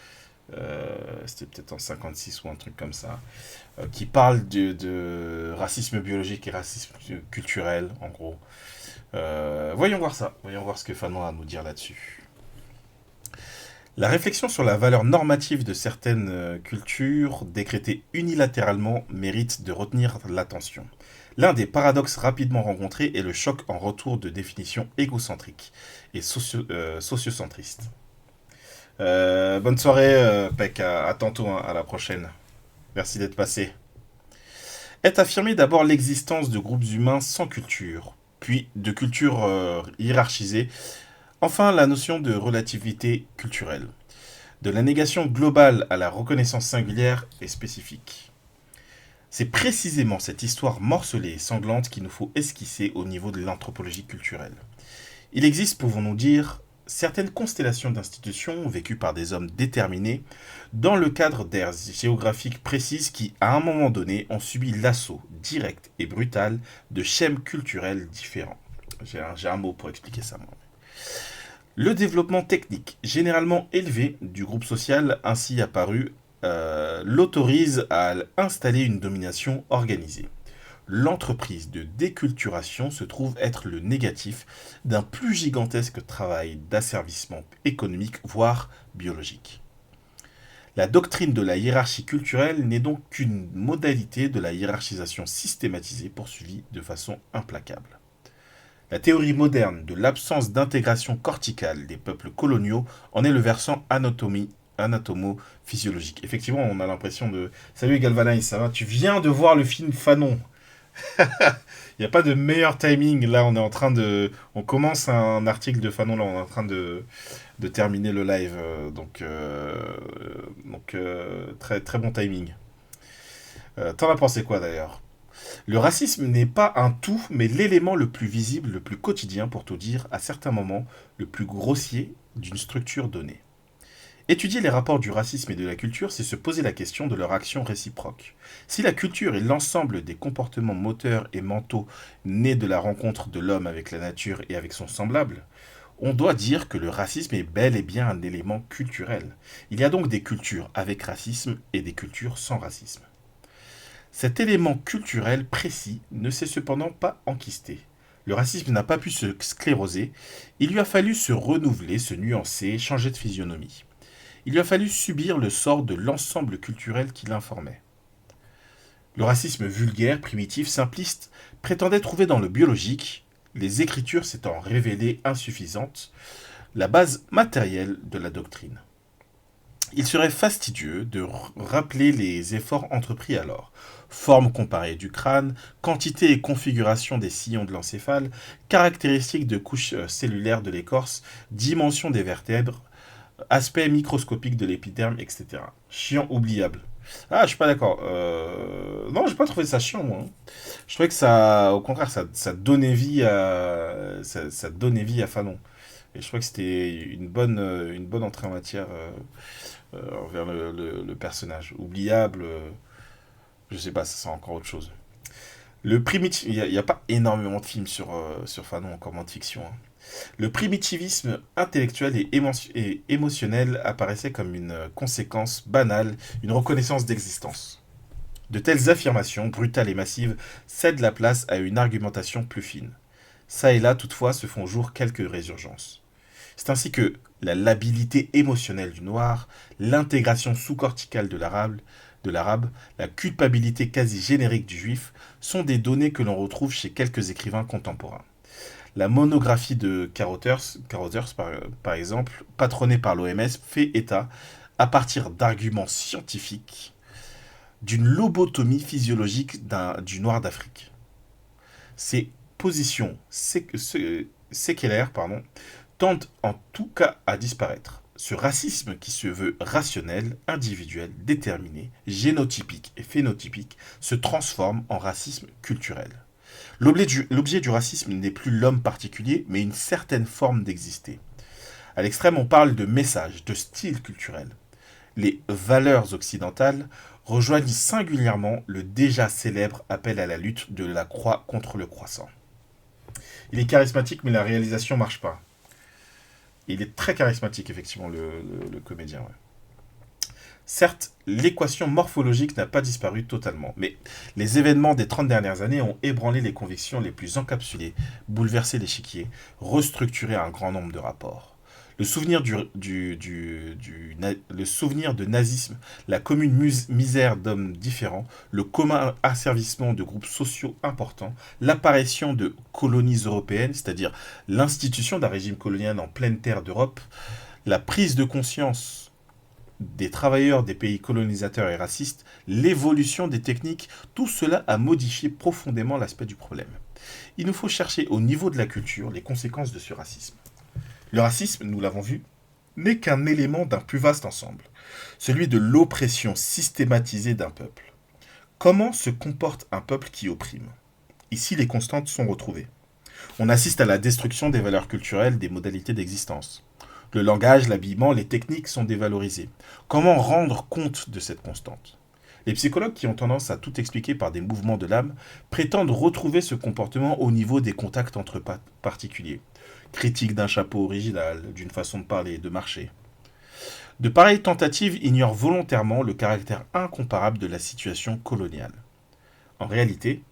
c'était peut-être en 56 ou un truc comme ça, qui parle de racisme biologique et racisme culturel, en gros. Voyons voir ça, voyons voir ce que Fanon a à nous dire là-dessus. La réflexion sur la valeur normative de certaines cultures décrétées unilatéralement mérite de retenir l'attention. L'un des paradoxes rapidement rencontrés est le choc en retour de définitions égocentriques et sociocentristes. Bonne soirée, Peck, à tantôt, hein, à la prochaine. Merci d'être passé. Est affirmé d'abord l'existence de groupes humains sans culture, puis de cultures hiérarchisées. Enfin, la notion de relativité culturelle, de la négation globale à la reconnaissance singulière et spécifique. C'est précisément cette histoire morcelée et sanglante qu'il nous faut esquisser au niveau de l'anthropologie culturelle. Il existe, pouvons-nous dire, certaines constellations d'institutions vécues par des hommes déterminés dans le cadre d'aires géographiques précises qui, à un moment donné, ont subi l'assaut direct et brutal de schèmes culturels différents. J'ai un mot pour expliquer ça, moi. Le développement technique, généralement élevé, du groupe social ainsi apparu, l'autorise à installer une domination organisée. L'entreprise de déculturation se trouve être le négatif d'un plus gigantesque travail d'asservissement économique, voire biologique. La doctrine de la hiérarchie culturelle n'est donc qu'une modalité de la hiérarchisation systématisée poursuivie de façon implacable. La théorie moderne de l'absence d'intégration corticale des peuples coloniaux en est le versant anatomo-physiologique. Effectivement, on a l'impression de... Salut Galvanize, ça va? Tu viens de voir le film Fanon. Il n'y a pas de meilleur timing. Là, on est en train de... On commence un article de Fanon, là, on est en train de terminer le live. Donc, très, très bon timing. T'en as pensé quoi, d'ailleurs? Le racisme n'est pas un tout, mais l'élément le plus visible, le plus quotidien, pour tout dire, à certains moments, le plus grossier d'une structure donnée. Étudier les rapports du racisme et de la culture, c'est se poser la question de leur action réciproque. Si la culture est l'ensemble des comportements moteurs et mentaux nés de la rencontre de l'homme avec la nature et avec son semblable, on doit dire que le racisme est bel et bien un élément culturel. Il y a donc des cultures avec racisme et des cultures sans racisme. Cet élément culturel précis ne s'est cependant pas enquisté. Le racisme n'a pas pu se scléroser, il lui a fallu se renouveler, se nuancer, changer de physionomie. Il lui a fallu subir le sort de l'ensemble culturel qui l'informait. Le racisme vulgaire, primitif, simpliste, prétendait trouver dans le biologique, les écritures s'étant révélées insuffisantes, la base matérielle de la doctrine. Il serait fastidieux de rappeler les efforts entrepris alors. Forme comparée du crâne, quantité et configuration des sillons de l'encéphale, caractéristiques de couches cellulaires de l'écorce, dimension des vertèbres, aspect microscopique de l'épiderme, etc. Chiant, oubliable. Ah, je suis pas d'accord. Non, j'ai pas trouvé ça chiant, moi. Je trouvais que ça, au contraire, ça donnait vie à, ça donnait vie à Fanon. Et je trouvais que c'était une bonne entrée en matière envers le personnage. Oubliable, je sais pas, ça sent encore autre chose. Le primitif, il n'y a pas énormément de films sur Fanon, encore moins de fiction. Hein. Le primitivisme intellectuel et émotionnel apparaissait comme une conséquence banale, une reconnaissance d'existence. De telles affirmations, brutales et massives, cèdent la place à une argumentation plus fine. Ça et là, toutefois, se font jour quelques résurgences. C'est ainsi que la labilité émotionnelle du noir, l'intégration sous-corticale de l'arabe, la culpabilité quasi générique du juif sont des données que l'on retrouve chez quelques écrivains contemporains. La monographie de Carothers par exemple, patronnée par l'OMS, fait état, à partir d'arguments scientifiques, d'une lobotomie physiologique du noir d'Afrique. Ces positions séquelaires tendent en tout cas à disparaître. Ce racisme qui se veut rationnel, individuel, déterminé, génotypique et phénotypique se transforme en racisme culturel. L'objet du racisme n'est plus l'homme particulier, mais une certaine forme d'exister. À l'extrême, on parle de message, de style culturel. Les valeurs occidentales rejoignent singulièrement le déjà célèbre appel à la lutte de la croix contre le croissant. Il est charismatique, mais la réalisation ne marche pas. Il est très charismatique, effectivement, le comédien. Ouais. Certes, l'équation morphologique n'a pas disparu totalement, mais les événements des 30 dernières années ont ébranlé les convictions les plus encapsulées, bouleversé l'échiquier, restructuré un grand nombre de rapports. Le souvenir de nazisme, la commune misère d'hommes différents, le commun asservissement de groupes sociaux importants, l'apparition de colonies européennes, c'est-à-dire l'institution d'un régime colonial en pleine terre d'Europe, la prise de conscience des travailleurs des pays colonisateurs et racistes, l'évolution des techniques, tout cela a modifié profondément l'aspect du problème. Il nous faut chercher au niveau de la culture les conséquences de ce racisme. Le racisme, nous l'avons vu, n'est qu'un élément d'un plus vaste ensemble, celui de l'oppression systématisée d'un peuple. Comment se comporte un peuple qui opprime ? Ici, les constantes sont retrouvées. On assiste à la destruction des valeurs culturelles, des modalités d'existence. Le langage, l'habillement, les techniques sont dévalorisés. Comment rendre compte de cette constante ? Les psychologues qui ont tendance à tout expliquer par des mouvements de l'âme prétendent retrouver ce comportement au niveau des contacts entre particuliers. Critique d'un chapeau original, d'une façon de parler et de marcher. De pareilles tentatives ignorent volontairement le caractère incomparable de la situation coloniale. En réalité,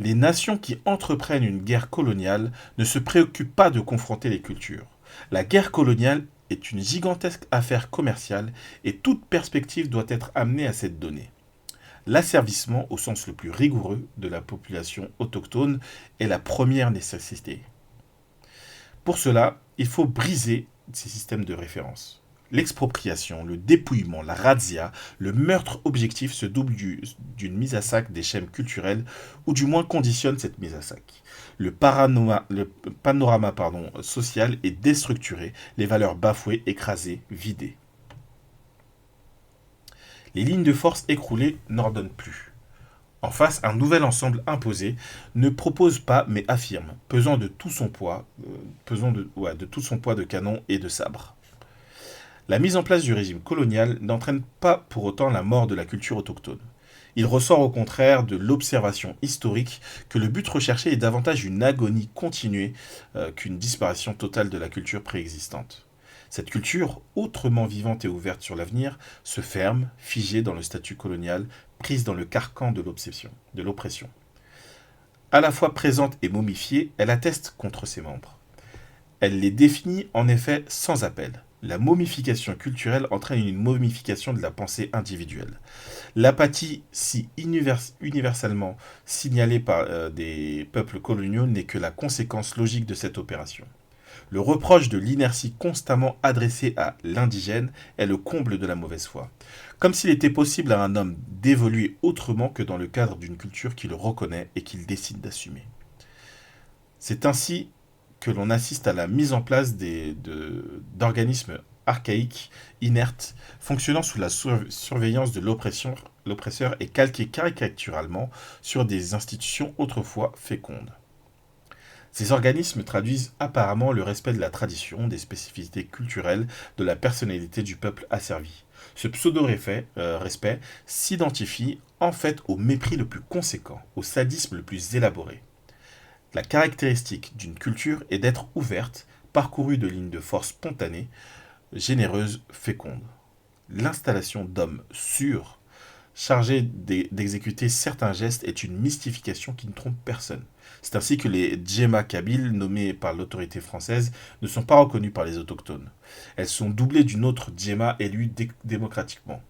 les nations qui entreprennent une guerre coloniale ne se préoccupent pas de confronter les cultures. La guerre coloniale est une gigantesque affaire commerciale et toute perspective doit être amenée à cette donnée. L'asservissement, au sens le plus rigoureux, de la population autochtone est la première nécessité. Pour cela, il faut briser ces systèmes de référence. L'expropriation, le dépouillement, la razzia, le meurtre objectif se doublent d'une mise à sac des chaînes culturelles, ou du moins conditionnent cette mise à sac. Le panorama social est déstructuré, les valeurs bafouées, écrasées, vidées. Les lignes de force écroulées n'ordonnent plus. En face, un nouvel ensemble imposé ne propose pas, mais affirme, pesant de tout son poids de canon et de sabre. La mise en place du régime colonial n'entraîne pas pour autant la mort de la culture autochtone. Il ressort au contraire de l'observation historique que le but recherché est davantage une agonie continuée qu'une disparition totale de la culture préexistante. Cette culture, autrement vivante et ouverte sur l'avenir, se ferme, figée dans le statut colonial, prise dans le carcan de l'oppression. À la fois présente et momifiée, elle atteste contre ses membres. Elle les définit en effet sans appel. La momification culturelle entraîne une momification de la pensée individuelle. L'apathie si universellement signalée par des peuples coloniaux n'est que la conséquence logique de cette opération. Le reproche de l'inertie constamment adressée à l'indigène est le comble de la mauvaise foi. Comme s'il était possible à un homme d'évoluer autrement que dans le cadre d'une culture qui le reconnaît et qu'il décide d'assumer. C'est ainsi que l'on assiste à la mise en place d'organismes archaïques, inertes, fonctionnant sous la surveillance de l'oppresseur et calqués caricaturalement sur des institutions autrefois fécondes. Ces organismes traduisent apparemment le respect de la tradition, des spécificités culturelles, de la personnalité du peuple asservi. Ce pseudo-respect s'identifie en fait au mépris le plus conséquent, au sadisme le plus élaboré. La caractéristique d'une culture est d'être ouverte, parcourue de lignes de force spontanées, généreuses, fécondes. L'installation d'hommes sûrs, chargés d'exécuter certains gestes, est une mystification qui ne trompe personne. C'est ainsi que les djemmas kabyles, nommés par l'autorité française, ne sont pas reconnus par les autochtones. Elles sont doublées d'une autre djemma élue démocratiquement.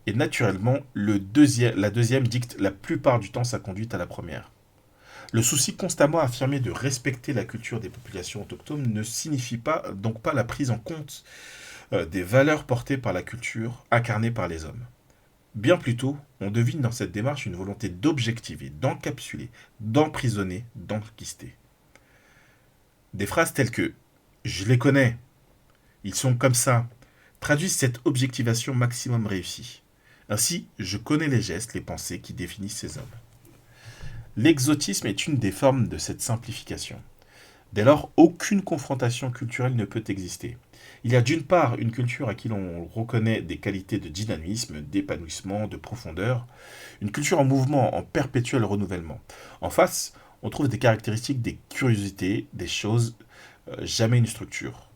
Et naturellement, la deuxième dicte la plupart du temps sa conduite à la première. Le souci constamment affirmé de respecter la culture des populations autochtones ne signifie donc pas la prise en compte des valeurs portées par la culture, incarnées par les hommes. Bien plutôt, on devine dans cette démarche une volonté d'objectiver, d'encapsuler, d'emprisonner, d'enquister. Des phrases telles que « je les connais »,« ils sont comme ça » traduisent cette objectivation maximum réussie. Ainsi, je connais les gestes, les pensées qui définissent ces hommes. L'exotisme est une des formes de cette simplification. Dès lors, aucune confrontation culturelle ne peut exister. Il y a d'une part une culture à qui l'on reconnaît des qualités de dynamisme, d'épanouissement, de profondeur, une culture en mouvement, en perpétuel renouvellement. En face, on trouve des caractéristiques, des curiosités, des choses, jamais une structure.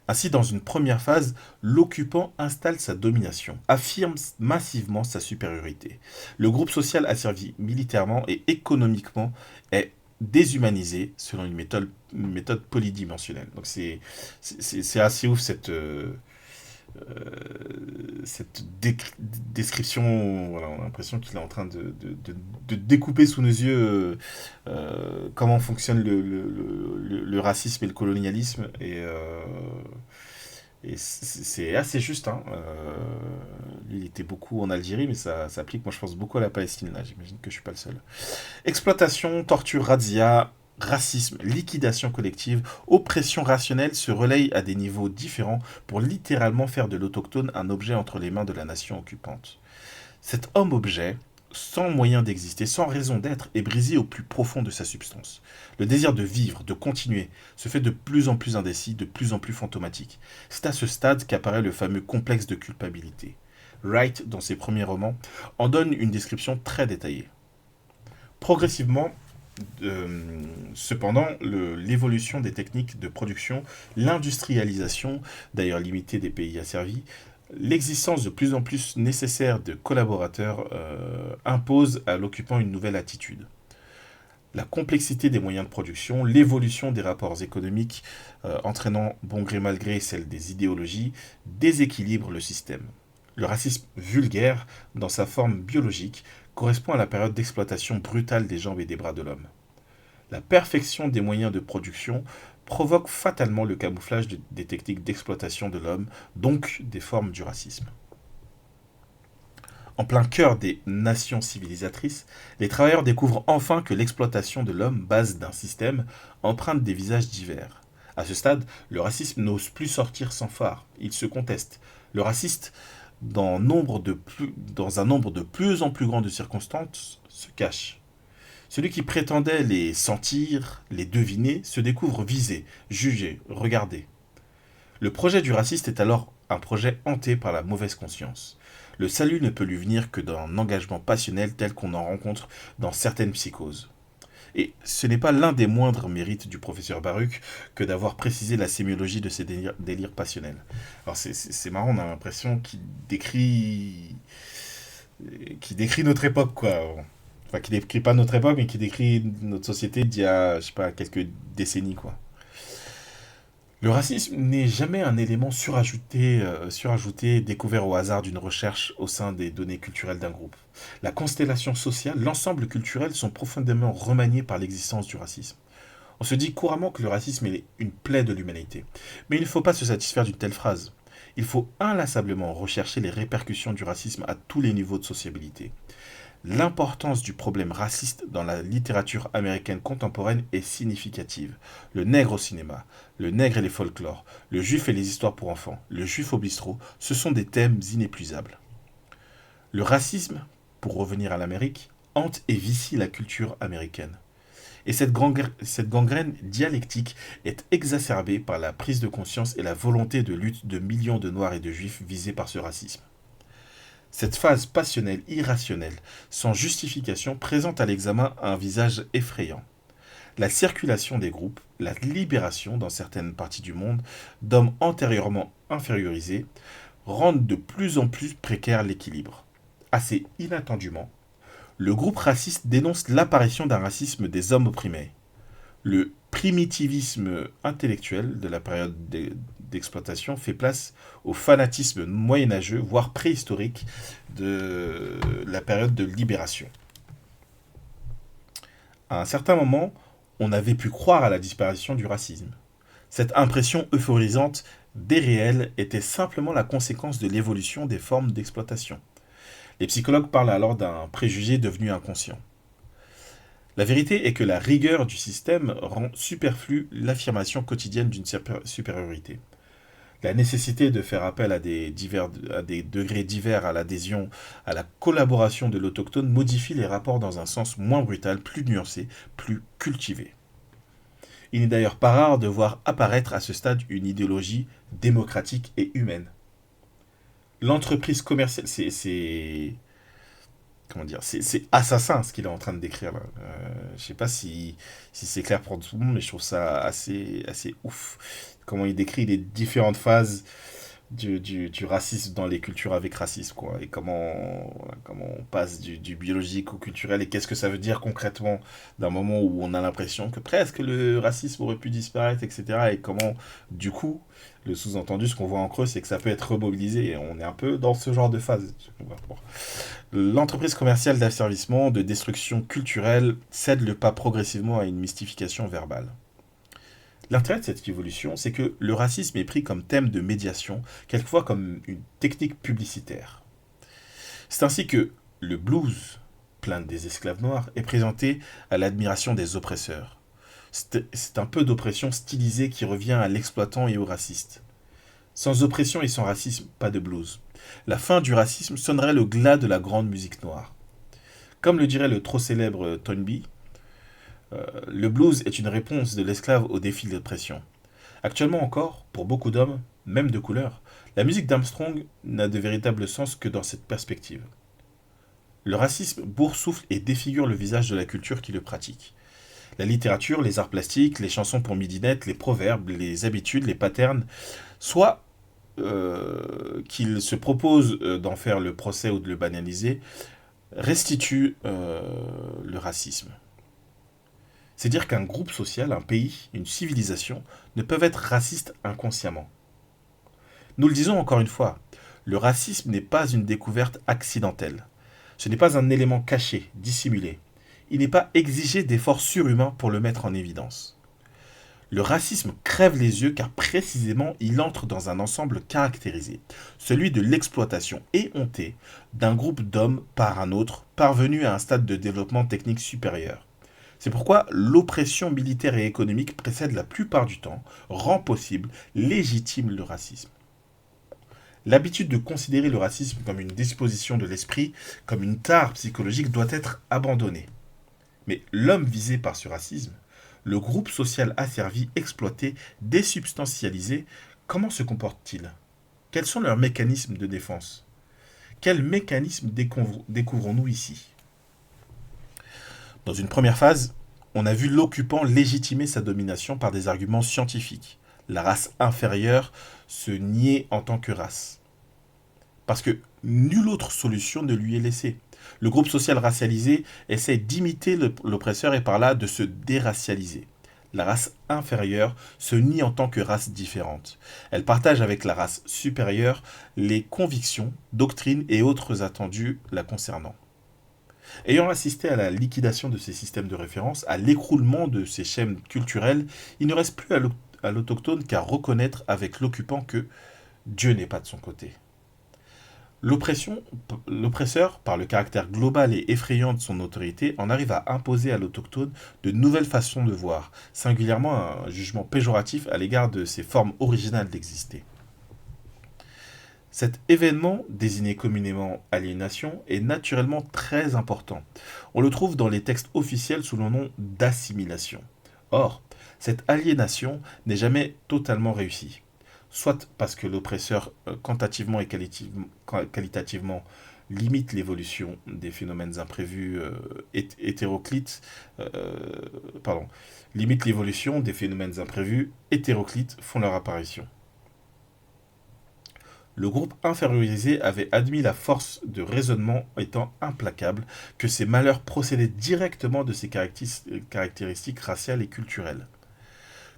Ainsi, dans une première phase, l'occupant installe sa domination, affirme massivement sa supériorité. Le groupe social asservi militairement et économiquement est déshumanisé selon une méthode polydimensionnelle. Donc c'est assez ouf cette description. Voilà, on a l'impression qu'il est en train de découper sous nos yeux comment fonctionne le racisme et le colonialisme. Et c'est assez juste. Hein. Lui, il était beaucoup en Algérie, mais ça s'applique, moi, je pense, beaucoup à la Palestine. Là, j'imagine que je ne suis pas le seul. Exploitation, torture, razzia, racisme, liquidation collective, oppression rationnelle se relayent à des niveaux différents pour littéralement faire de l'autochtone un objet entre les mains de la nation occupante. Cet homme-objet, sans moyen d'exister, sans raison d'être, est brisé au plus profond de sa substance. Le désir de vivre, de continuer, se fait de plus en plus indécis, de plus en plus fantomatique. C'est à ce stade qu'apparaît le fameux complexe de culpabilité. Wright, dans ses premiers romans, en donne une description très détaillée. Progressivement, cependant, l'évolution des techniques de production, l'industrialisation, d'ailleurs limitée des pays asservis, l'existence de plus en plus nécessaire de collaborateurs impose à l'occupant une nouvelle attitude. La complexité des moyens de production, l'évolution des rapports économiques entraînant bon gré mal gré celle des idéologies, déséquilibrent le système. Le racisme vulgaire, dans sa forme biologique, correspond à la période d'exploitation brutale des jambes et des bras de l'homme. La perfection des moyens de production provoque fatalement le camouflage des techniques d'exploitation de l'homme, donc des formes du racisme. En plein cœur des nations civilisatrices, les travailleurs découvrent enfin que l'exploitation de l'homme, base d'un système, emprunte des visages divers. À ce stade, le racisme n'ose plus sortir sans phare, il se conteste. Le raciste, dans un nombre de plus en plus grand de circonstances, se cache. Celui qui prétendait les sentir, les deviner, se découvre visé, jugé, regardé. Le projet du raciste est alors un projet hanté par la mauvaise conscience. Le salut ne peut lui venir que d'un engagement passionnel tel qu'on en rencontre dans certaines psychoses. Et ce n'est pas l'un des moindres mérites du professeur Baruch que d'avoir précisé la sémiologie de ces délires passionnels. Alors c'est marrant, on a l'impression qu'il décrit notre époque, quoi. Enfin, qui décrit pas notre époque, mais qui décrit notre société d'il y a, je sais pas, quelques décennies, quoi. Le racisme n'est jamais un élément surajouté, découvert au hasard d'une recherche au sein des données culturelles d'un groupe. La constellation sociale, l'ensemble culturel sont profondément remaniés par l'existence du racisme. On se dit couramment que le racisme est une plaie de l'humanité. Mais il ne faut pas se satisfaire d'une telle phrase. Il faut inlassablement rechercher les répercussions du racisme à tous les niveaux de sociabilité. L'importance du problème raciste dans la littérature américaine contemporaine est significative. Le nègre au cinéma, le nègre et les folklores, le juif et les histoires pour enfants, le juif au bistrot, ce sont des thèmes inépuisables. Le racisme, pour revenir à l'Amérique, hante et vicie la culture américaine. Et cette gangrène dialectique est exacerbée par la prise de conscience et la volonté de lutte de millions de Noirs et de Juifs visés par ce racisme. Cette phase passionnelle, irrationnelle, sans justification, présente à l'examen un visage effrayant. La circulation des groupes, la libération dans certaines parties du monde d'hommes antérieurement infériorisés rendent de plus en plus précaire l'équilibre. Assez inattendument, le groupe raciste dénonce l'apparition d'un racisme des hommes opprimés. Le primitivisme intellectuel de la période d'exploitation fait place au fanatisme moyenâgeux, voire préhistorique, de la période de libération. À un certain moment, on avait pu croire à la disparition du racisme. Cette impression euphorisante des réels était simplement la conséquence de l'évolution des formes d'exploitation. Les psychologues parlent alors d'un préjugé devenu inconscient. La vérité est que la rigueur du système rend superflue l'affirmation quotidienne d'une supériorité. La nécessité de faire appel à des degrés divers à l'adhésion, à la collaboration de l'autochtone modifie les rapports dans un sens moins brutal, plus nuancé, plus cultivé. Il n'est d'ailleurs pas rare de voir apparaître à ce stade une idéologie démocratique et humaine. L'entreprise commerciale, c'est assassin ce qu'il est en train de décrire là. Je sais pas si c'est clair pour tout le monde, mais je trouve ça assez ouf. Comment il décrit les différentes phases du racisme dans les cultures avec racisme, quoi, et comment on passe du biologique au culturel, et qu'est-ce que ça veut dire concrètement d'un moment où on a l'impression que presque le racisme aurait pu disparaître, etc., et comment, du coup, le sous-entendu, ce qu'on voit en creux, c'est que ça peut être remobilisé, et on est un peu dans ce genre de phase. Bon. L'entreprise commerciale d'asservissement, de destruction culturelle, cède le pas progressivement à une mystification verbale. L'intérêt de cette évolution, c'est que le racisme est pris comme thème de médiation, quelquefois comme une technique publicitaire. C'est ainsi que le blues, plainte des esclaves noirs, est présenté à l'admiration des oppresseurs. C'est un peu d'oppression stylisée qui revient à l'exploitant et au raciste. Sans oppression et sans racisme, pas de blues. La fin du racisme sonnerait le glas de la grande musique noire. Comme le dirait le trop célèbre Toynbee, le blues est une réponse de l'esclave au défi de l'oppression. Actuellement encore, pour beaucoup d'hommes, même de couleur, la musique d'Armstrong n'a de véritable sens que dans cette perspective. Le racisme boursoufle et défigure le visage de la culture qui le pratique. La littérature, les arts plastiques, les chansons pour midinette, les proverbes, les habitudes, les patterns, soit qu'il se propose d'en faire le procès ou de le banaliser, restituent le racisme. C'est dire qu'un groupe social, un pays, une civilisation ne peuvent être racistes inconsciemment. Nous le disons encore une fois, le racisme n'est pas une découverte accidentelle. Ce n'est pas un élément caché, dissimulé. Il n'est pas exigé d'efforts surhumains pour le mettre en évidence. Le racisme crève les yeux car précisément il entre dans un ensemble caractérisé, celui de l'exploitation éhontée d'un groupe d'hommes par un autre, parvenu à un stade de développement technique supérieur. C'est pourquoi l'oppression militaire et économique précède la plupart du temps, rend possible, légitime le racisme. L'habitude de considérer le racisme comme une disposition de l'esprit, comme une tare psychologique, doit être abandonnée. Mais l'homme visé par ce racisme, le groupe social asservi, exploité, désubstantialisé, comment se comporte-t-il ? Quels sont leurs mécanismes de défense ? Quels mécanismes découvrons-nous ici ? Dans une première phase, on a vu l'occupant légitimer sa domination par des arguments scientifiques. La race inférieure se nier en tant que race. Parce que nulle autre solution ne lui est laissée. Le groupe social racialisé essaie d'imiter l'oppresseur et par là de se déracialiser. La race inférieure se nie en tant que race différente. Elle partage avec la race supérieure les convictions, doctrines et autres attendus la concernant. Ayant assisté à la liquidation de ces systèmes de référence, à l'écroulement de ces chaînes culturelles, il ne reste plus à l'autochtone qu'à reconnaître avec l'occupant que Dieu n'est pas de son côté. L'oppresseur, par le caractère global et effrayant de son autorité, en arrive à imposer à l'autochtone de nouvelles façons de voir, singulièrement un jugement péjoratif à l'égard de ses formes originales d'exister. Cet événement, désigné communément aliénation, est naturellement très important. On le trouve dans les textes officiels sous le nom d'assimilation. Or, cette aliénation n'est jamais totalement réussie. Soit parce que l'oppresseur, quantitativement et qualitativement, limite l'évolution des phénomènes imprévus hétéroclites, font leur apparition. Le groupe infériorisé avait admis la force de raisonnement étant implacable, que ces malheurs procédaient directement de ses caractéristiques raciales et culturelles.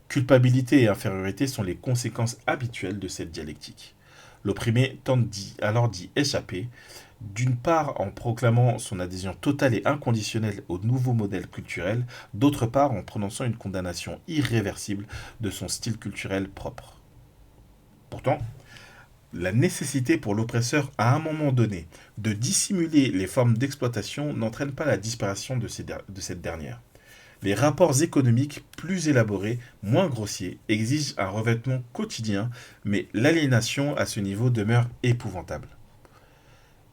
Culpabilité et infériorité sont les conséquences habituelles de cette dialectique. L'opprimé tente alors d'y échapper, d'une part en proclamant son adhésion totale et inconditionnelle au nouveau modèle culturel, d'autre part en prononçant une condamnation irréversible de son style culturel propre. Pourtant, la nécessité pour l'oppresseur à un moment donné de dissimuler les formes d'exploitation n'entraîne pas la disparition de cette dernière. Les rapports économiques plus élaborés, moins grossiers, exigent un revêtement quotidien, mais l'aliénation à ce niveau demeure épouvantable.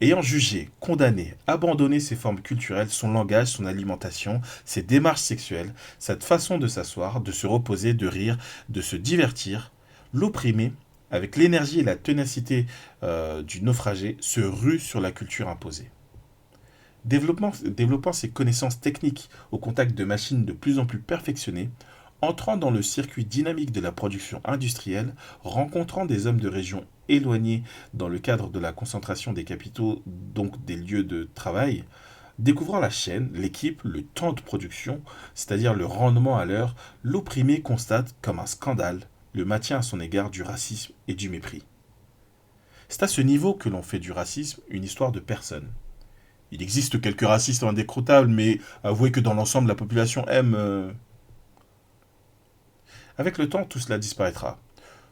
Ayant jugé, condamné, abandonné ses formes culturelles, son langage, son alimentation, ses démarches sexuelles, cette façon de s'asseoir, de se reposer, de rire, de se divertir, l'opprimé, avec l'énergie et la ténacité du naufragé, se rue sur la culture imposée. Développant ses connaissances techniques au contact de machines de plus en plus perfectionnées, Entrant dans le circuit dynamique de la production industrielle, rencontrant des hommes de régions éloignées dans le cadre de la concentration des capitaux, donc des lieux de travail, découvrant la chaîne, l'équipe, le temps de production, c'est-à-dire le rendement à l'heure, l'opprimé constate comme un scandale le maintien à son égard du racisme et du mépris. C'est à ce niveau que l'on fait du racisme une histoire de personne. Il existe quelques racistes indécrottables, mais avouez que dans l'ensemble, la population aime... Avec le temps, tout cela disparaîtra.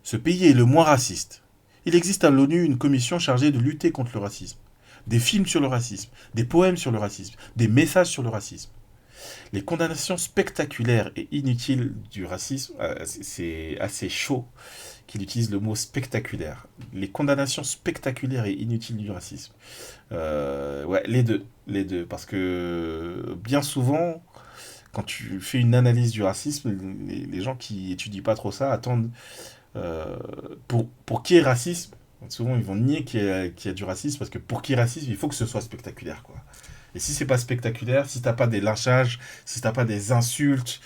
Ce pays est le moins raciste. Il existe à l'ONU une commission chargée de lutter contre le racisme. Des films sur le racisme, des poèmes sur le racisme, des messages sur le racisme. Les condamnations spectaculaires et inutiles du racisme, c'est assez chaud qu'il utilise le mot spectaculaire. Les condamnations spectaculaires et inutiles du racisme. Ouais, les deux, parce que bien souvent, quand tu fais une analyse du racisme, les gens qui étudient pas trop ça attendent pour qui est racisme. Souvent, ils vont nier qu'il y a du racisme parce que pour qu'il y ait racisme, il faut que ce soit spectaculaire, quoi. Et si c'est pas spectaculaire, si t'as pas des lynchages, si t'as pas des insultes,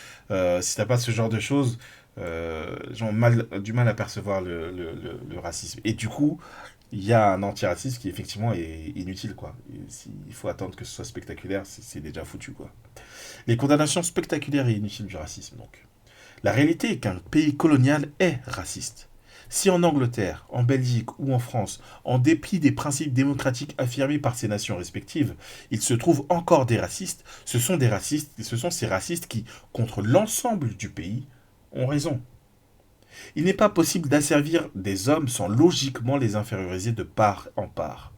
si t'as pas ce genre de choses, les gens ont du mal à percevoir le racisme. Et du coup, il y a un antiracisme qui effectivement est inutile, quoi. Et il faut attendre que ce soit spectaculaire, c'est déjà foutu, quoi. Les condamnations spectaculaires et inutiles du racisme, donc. La réalité est qu'un pays colonial est raciste. Si en Angleterre, en Belgique ou en France, en dépit des principes démocratiques affirmés par ces nations respectives, il se trouve encore des racistes, ce sont ces racistes qui, contre l'ensemble du pays, ont raison. Il n'est pas possible d'asservir des hommes sans logiquement les inférioriser de part en part.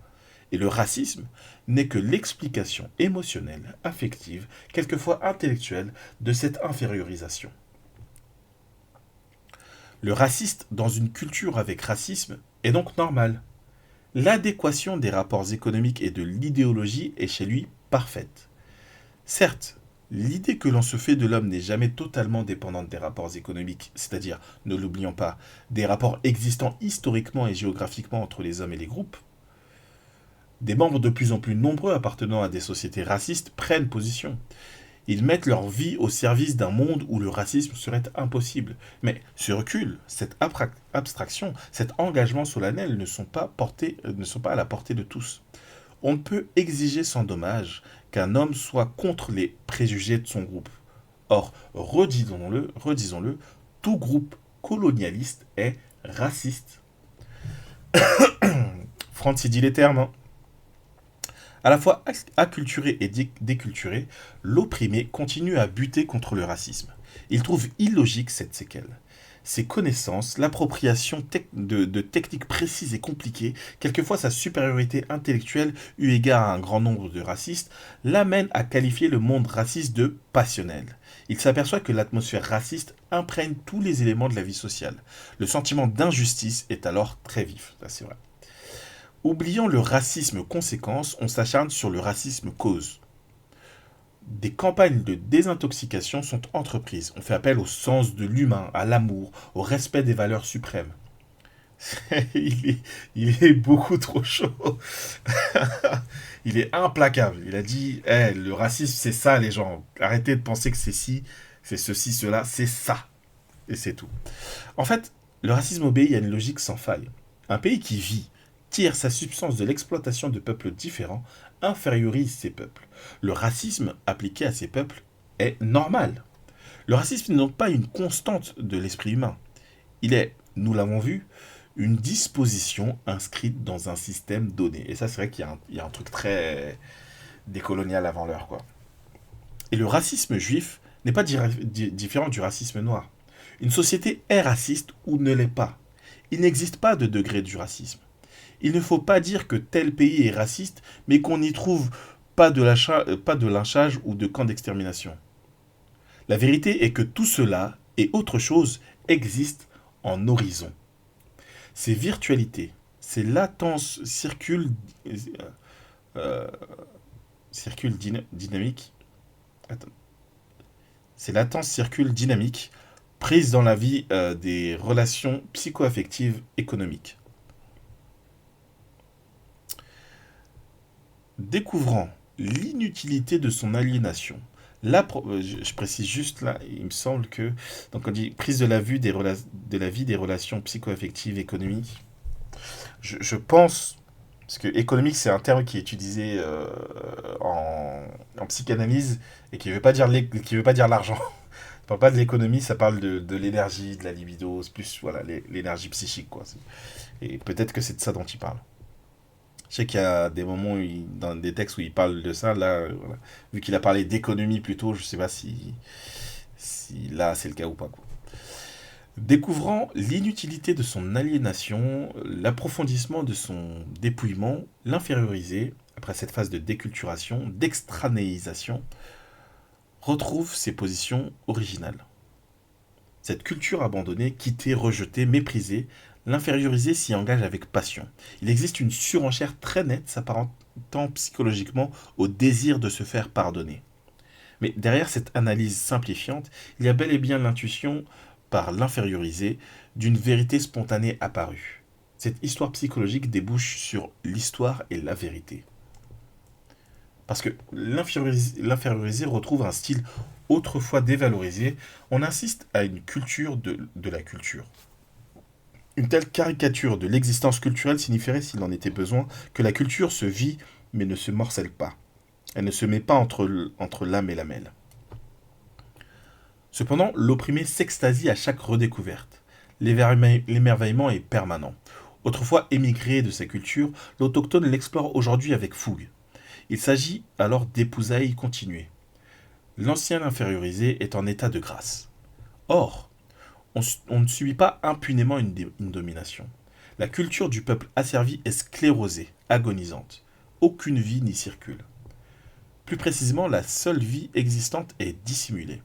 Et le racisme n'est que l'explication émotionnelle, affective, quelquefois intellectuelle, de cette infériorisation. Le raciste dans une culture avec racisme est donc normal. L'adéquation des rapports économiques et de l'idéologie est chez lui parfaite. Certes, l'idée que l'on se fait de l'homme n'est jamais totalement dépendante des rapports économiques, c'est-à-dire, ne l'oublions pas, des rapports existant historiquement et géographiquement entre les hommes et les groupes. Des membres de plus en plus nombreux appartenant à des sociétés racistes prennent position. Ils mettent leur vie au service d'un monde où le racisme serait impossible. Mais ce recul, cette abstraction, cet engagement solennel ne sont pas à la portée de tous. On ne peut exiger sans dommage qu'un homme soit contre les préjugés de son groupe. Or, redisons-le, tout groupe colonialiste est raciste. Francis dit les termes, hein. À la fois acculturé et déculturé, l'opprimé continue à buter contre le racisme. Il trouve illogique cette séquelle. Ses connaissances, l'appropriation de techniques précises et compliquées, quelquefois sa supériorité intellectuelle eu égard à un grand nombre de racistes, l'amènent à qualifier le monde raciste de passionnel. Il s'aperçoit que l'atmosphère raciste imprègne tous les éléments de la vie sociale. Le sentiment d'injustice est alors très vif, ça c'est vrai. Oubliant le racisme conséquence, on s'acharne sur le racisme cause. Des campagnes de désintoxication sont entreprises. On fait appel au sens de l'humain, à l'amour, au respect des valeurs suprêmes. il est beaucoup trop chaud. Il est implacable. Il a dit le racisme, c'est ça, les gens. Arrêtez de penser que c'est ceci, cela, c'est ça. Et c'est tout. En fait, le racisme obéit à une logique sans faille. Un pays qui vit, tire sa substance de l'exploitation de peuples différents, infériorise ces peuples. Le racisme appliqué à ces peuples est normal. Le racisme n'est donc pas une constante de l'esprit humain. Il est, nous l'avons vu, une disposition inscrite dans un système donné. Et ça, c'est vrai qu'il y a un truc très décolonial avant l'heure, quoi. Et le racisme juif n'est pas différent du racisme noir. Une société est raciste ou ne l'est pas. Il n'existe pas de degré du racisme. Il ne faut pas dire que tel pays est raciste, mais qu'on n'y trouve pas de lynchage ou de camp d'extermination. La vérité est que tout cela et autre chose existent en horizon. Ces virtualités, ces latences circulent dynamiques. Ces latences circulent dynamiques prises dans la vie des relations psycho-affectives économiques. Découvrant l'inutilité de son aliénation, Là, je précise juste là, il me semble que, donc on dit prise de la vue de la vie des relations psycho-affectives économiques. Je pense, parce que économique c'est un terme qui est utilisé en psychanalyse et qui veut pas dire qui veut pas dire l'argent. Ça parle pas de l'économie, ça parle de l'énergie, de la libido, c'est plus voilà l'énergie psychique quoi. Et peut-être que c'est de ça dont il parle. Je sais qu'il y a des moments dans des textes où il parle de ça. Là, voilà. Vu qu'il a parlé d'économie plus tôt, je sais pas si là c'est le cas ou pas, quoi. Découvrant l'inutilité de son aliénation, l'approfondissement de son dépouillement, l'infériorisé, après cette phase de déculturation, d'extranéisation, retrouve ses positions originales. Cette culture abandonnée, quittée, rejetée, méprisée, l'infériorisé s'y engage avec passion. Il existe une surenchère très nette s'apparentant psychologiquement au désir de se faire pardonner. Mais derrière cette analyse simplifiante, il y a bel et bien l'intuition, par l'infériorisé, d'une vérité spontanée apparue. Cette histoire psychologique débouche sur l'histoire et la vérité. Parce que l'infériorisé retrouve un style autrefois dévalorisé, on insiste à une culture de la culture. Une telle caricature de l'existence culturelle signifierait, s'il en était besoin, que la culture se vit mais ne se morcelle pas. Elle ne se met pas entre l'âme et la mêle. Cependant, l'opprimé s'extasie à chaque redécouverte. L'émerveillement est permanent. Autrefois émigré de sa culture, l'autochtone l'explore aujourd'hui avec fougue. Il s'agit alors d'épousailles continuées. L'ancien infériorisé est en état de grâce. Or, on ne subit pas impunément une domination. La culture du peuple asservi est sclérosée, agonisante. Aucune vie n'y circule. Plus précisément, la seule vie existante est dissimulée.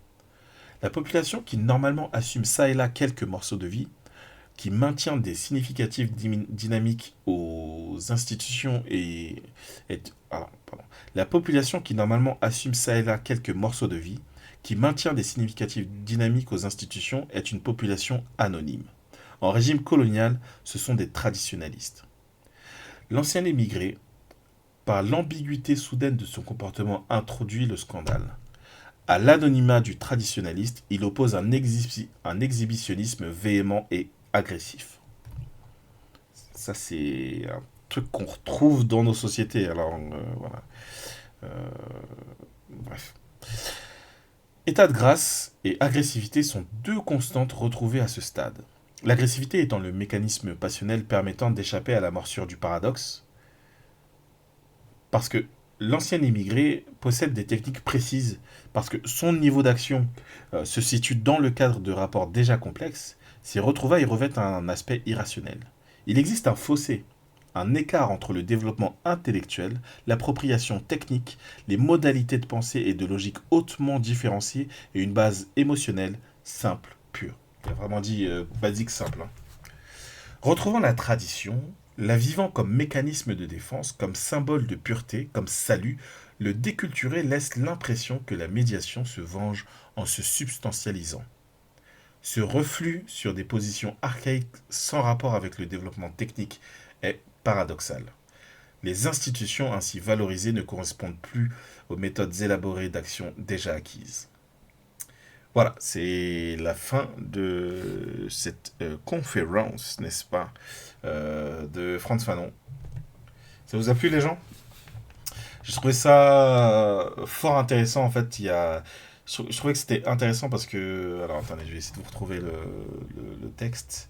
La population qui normalement assume ça et là quelques morceaux de vie, qui maintient des significatives dynamiques aux institutions La population qui normalement assume ça et là quelques morceaux de vie, qui maintient des significatives dynamiques aux institutions, est une population anonyme. En régime colonial, ce sont des traditionalistes. L'ancien émigré, par l'ambiguïté soudaine de son comportement, introduit le scandale. À l'anonymat du traditionnaliste, il oppose un exhibitionnisme véhément et agressif. Ça, c'est un truc qu'on retrouve dans nos sociétés. Alors, voilà. Bref. État de grâce et agressivité sont deux constantes retrouvées à ce stade. L'agressivité étant le mécanisme passionnel permettant d'échapper à la morsure du paradoxe, parce que l'ancien immigré possède des techniques précises, parce que son niveau d'action se situe dans le cadre de rapports déjà complexes, ces retrouvailles revêtent un aspect irrationnel. Il existe un fossé, un écart entre le développement intellectuel, l'appropriation technique, les modalités de pensée et de logique hautement différenciées et une base émotionnelle simple, pure. Il a vraiment dit basique, simple. Hein. Retrouvant la tradition, la vivant comme mécanisme de défense, comme symbole de pureté, comme salut, le déculturé laisse l'impression que la médiation se venge en se substantialisant. Ce reflux sur des positions archaïques sans rapport avec le développement technique est paradoxal. Les institutions ainsi valorisées ne correspondent plus aux méthodes élaborées d'action déjà acquises. Voilà, c'est la fin de cette conférence, n'est-ce pas, de Frantz Fanon. Ça vous a plu, les gens ? J'ai trouvé ça fort intéressant, en fait. Je trouvais que c'était intéressant parce que... Alors, attendez, je vais essayer de vous retrouver le texte.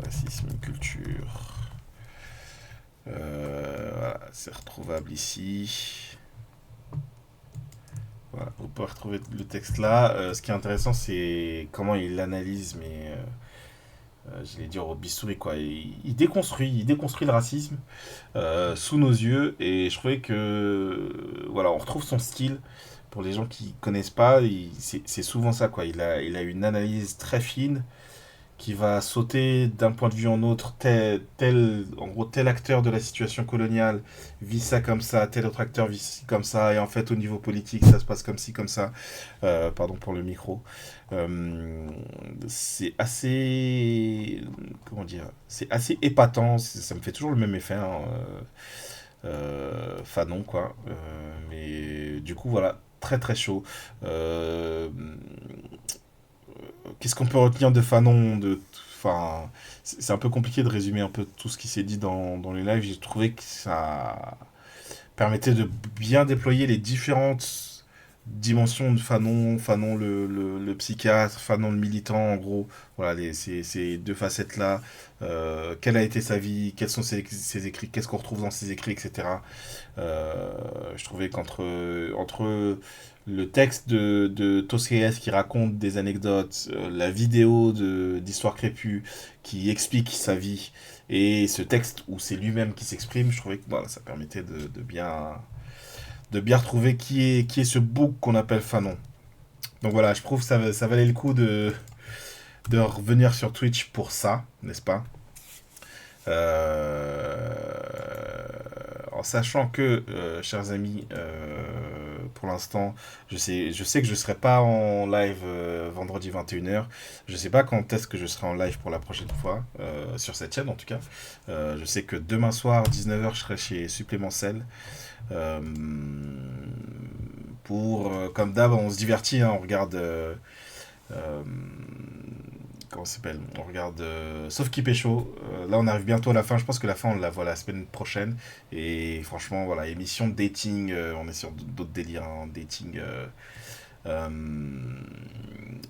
Racisme, culture... voilà, c'est retrouvable ici. Voilà, vous pouvez retrouver le texte là. Ce qui est intéressant, c'est comment il l'analyse, mais je l'ai dit au bistouri, quoi. Il déconstruit le racisme sous nos yeux, et je trouvais que voilà, on retrouve son style. Pour les gens qui connaissent pas, c'est souvent ça, quoi. Il a une analyse très fine qui va sauter d'un point de vue en autre, en gros, tel acteur de la situation coloniale vit ça comme ça, tel autre acteur vit ça comme ça, et en fait, au niveau politique, ça se passe comme ci, comme ça. Pardon pour le micro. C'est assez... Comment dire ? C'est assez épatant, ça me fait toujours le même effet. Hein. Fanon, quoi. Mais du coup, voilà, très très chaud. Qu'est-ce qu'on peut retenir de Fanon Enfin, c'est un peu compliqué de résumer un peu tout ce qui s'est dit dans les lives. J'ai trouvé que ça permettait de bien déployer les différentes dimensions de Fanon, Fanon le psychiatre, Fanon le militant, en gros. Voilà, ces deux facettes-là. Quelle a été sa vie, quels sont ses écrits, qu'est-ce qu'on retrouve dans ses écrits, etc. Je trouvais entre le texte de Tosquelles qui raconte des anecdotes, la vidéo d'Histoire Crépue qui explique sa vie, et ce texte où c'est lui-même qui s'exprime, je trouvais que voilà, ça permettait de bien retrouver qui est ce bouc qu'on appelle Fanon. Donc voilà, je trouve que ça valait le coup de revenir sur Twitch pour ça, n'est-ce pas ? En sachant que, chers amis, pour l'instant, je sais que je ne serai pas en live vendredi 21h. Je ne sais pas quand est-ce que je serai en live pour la prochaine fois, sur cette chaîne en tout cas. Je sais que demain soir, 19h, je serai chez Supplémentiel. Comme d'hab, on se divertit, hein, on regarde... comment ça s'appelle ? On regarde Sauf qui pécho. Là, on arrive bientôt à la fin. Je pense que la fin, on la voit la semaine prochaine. Et franchement, voilà, émission de dating. On est sur d'autres délires, hein, dating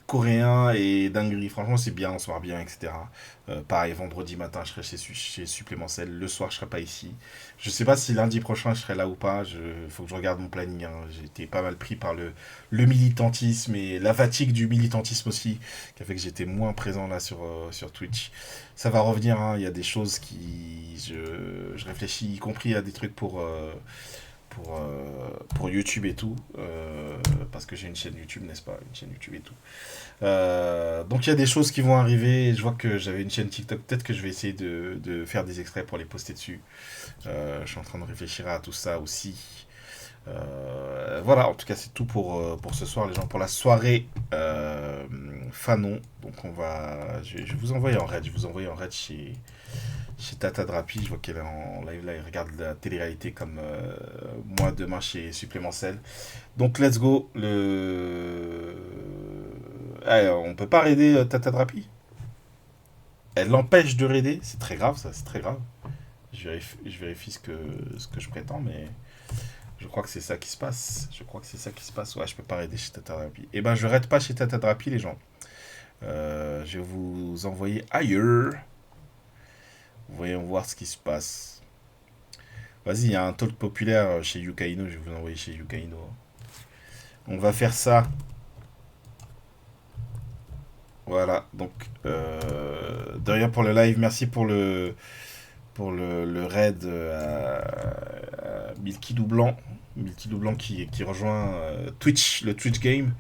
coréen et dinguerie. Franchement, c'est bien, on se marre bien, etc. Pareil, vendredi matin, je serai chez Supplémentiel. Le soir, je serai pas ici. Je sais pas si lundi prochain, je serai là ou pas. Faut que je regarde mon planning, hein. J'ai été pas mal pris par le militantisme et la fatigue du militantisme aussi, qui a fait que j'étais moins présent là sur Twitch. Ça va revenir, hein. Il y a des choses je réfléchis, y compris à des trucs pour YouTube et tout, parce que j'ai une chaîne YouTube, n'est-ce pas, une chaîne YouTube et tout. Donc il y a des choses qui vont arriver. Je vois que j'avais une chaîne TikTok, peut-être que je vais essayer de faire des extraits pour les poster dessus. Je suis en train de réfléchir à tout ça aussi. Voilà, en tout cas c'est tout pour ce soir les gens, pour la soirée Fanon. Donc je vais vous envoyer en raid, chez Tata Drapi. Je vois qu'elle est en live là, elle regarde la télé-réalité comme moi demain chez Supplémentiel. Donc let's go. On peut pas raider Tata Drapi. Elle l'empêche de raider, c'est très grave ça, c'est très grave. Je vérifie ce que je prétends, mais je crois que c'est ça qui se passe. Ouais, je peux pas raider chez Tata Drapi. Eh ben je raide pas chez Tata Drapi les gens. Je vais vous envoyer ailleurs. Voyons voir ce qui se passe. Vas-y, il y a un talk populaire chez Yukaino. Je vais vous envoyer chez Yukaino. On va faire ça. Voilà. Donc, de rien pour le live. Merci pour le raid à Milky Doublant. Milky Doublant qui rejoint Twitch, le Twitch Game.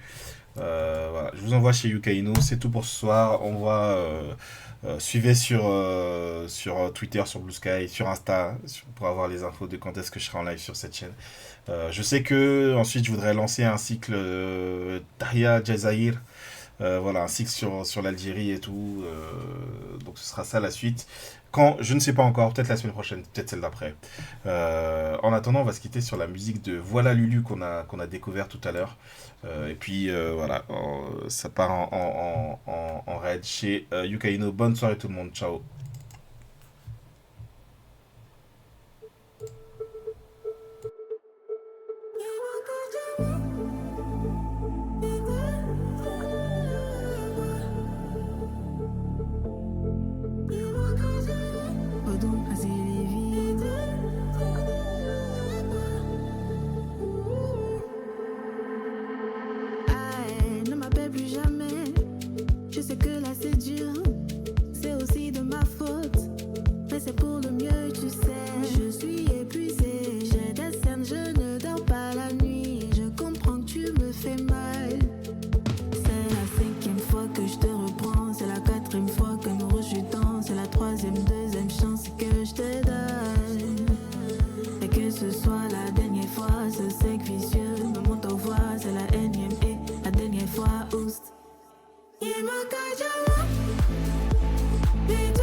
Voilà. Je vous envoie chez Yukaino. C'est tout pour ce soir. On va... suivez sur Twitter, sur Blue Sky, sur Insta, pour avoir les infos de quand est-ce que je serai en live sur cette chaîne. Je sais que ensuite je voudrais lancer un cycle Tahia Jazair, voilà, un cycle sur l'Algérie et tout. Donc ce sera ça la suite. Quand, je ne sais pas encore, peut-être la semaine prochaine, peut-être celle d'après. En attendant, on va se quitter sur la musique de Voilà Lulu qu'on a découvert tout à l'heure. Et puis voilà, ça part en raid chez Yukaino. Bonne soirée tout le monde, ciao. Be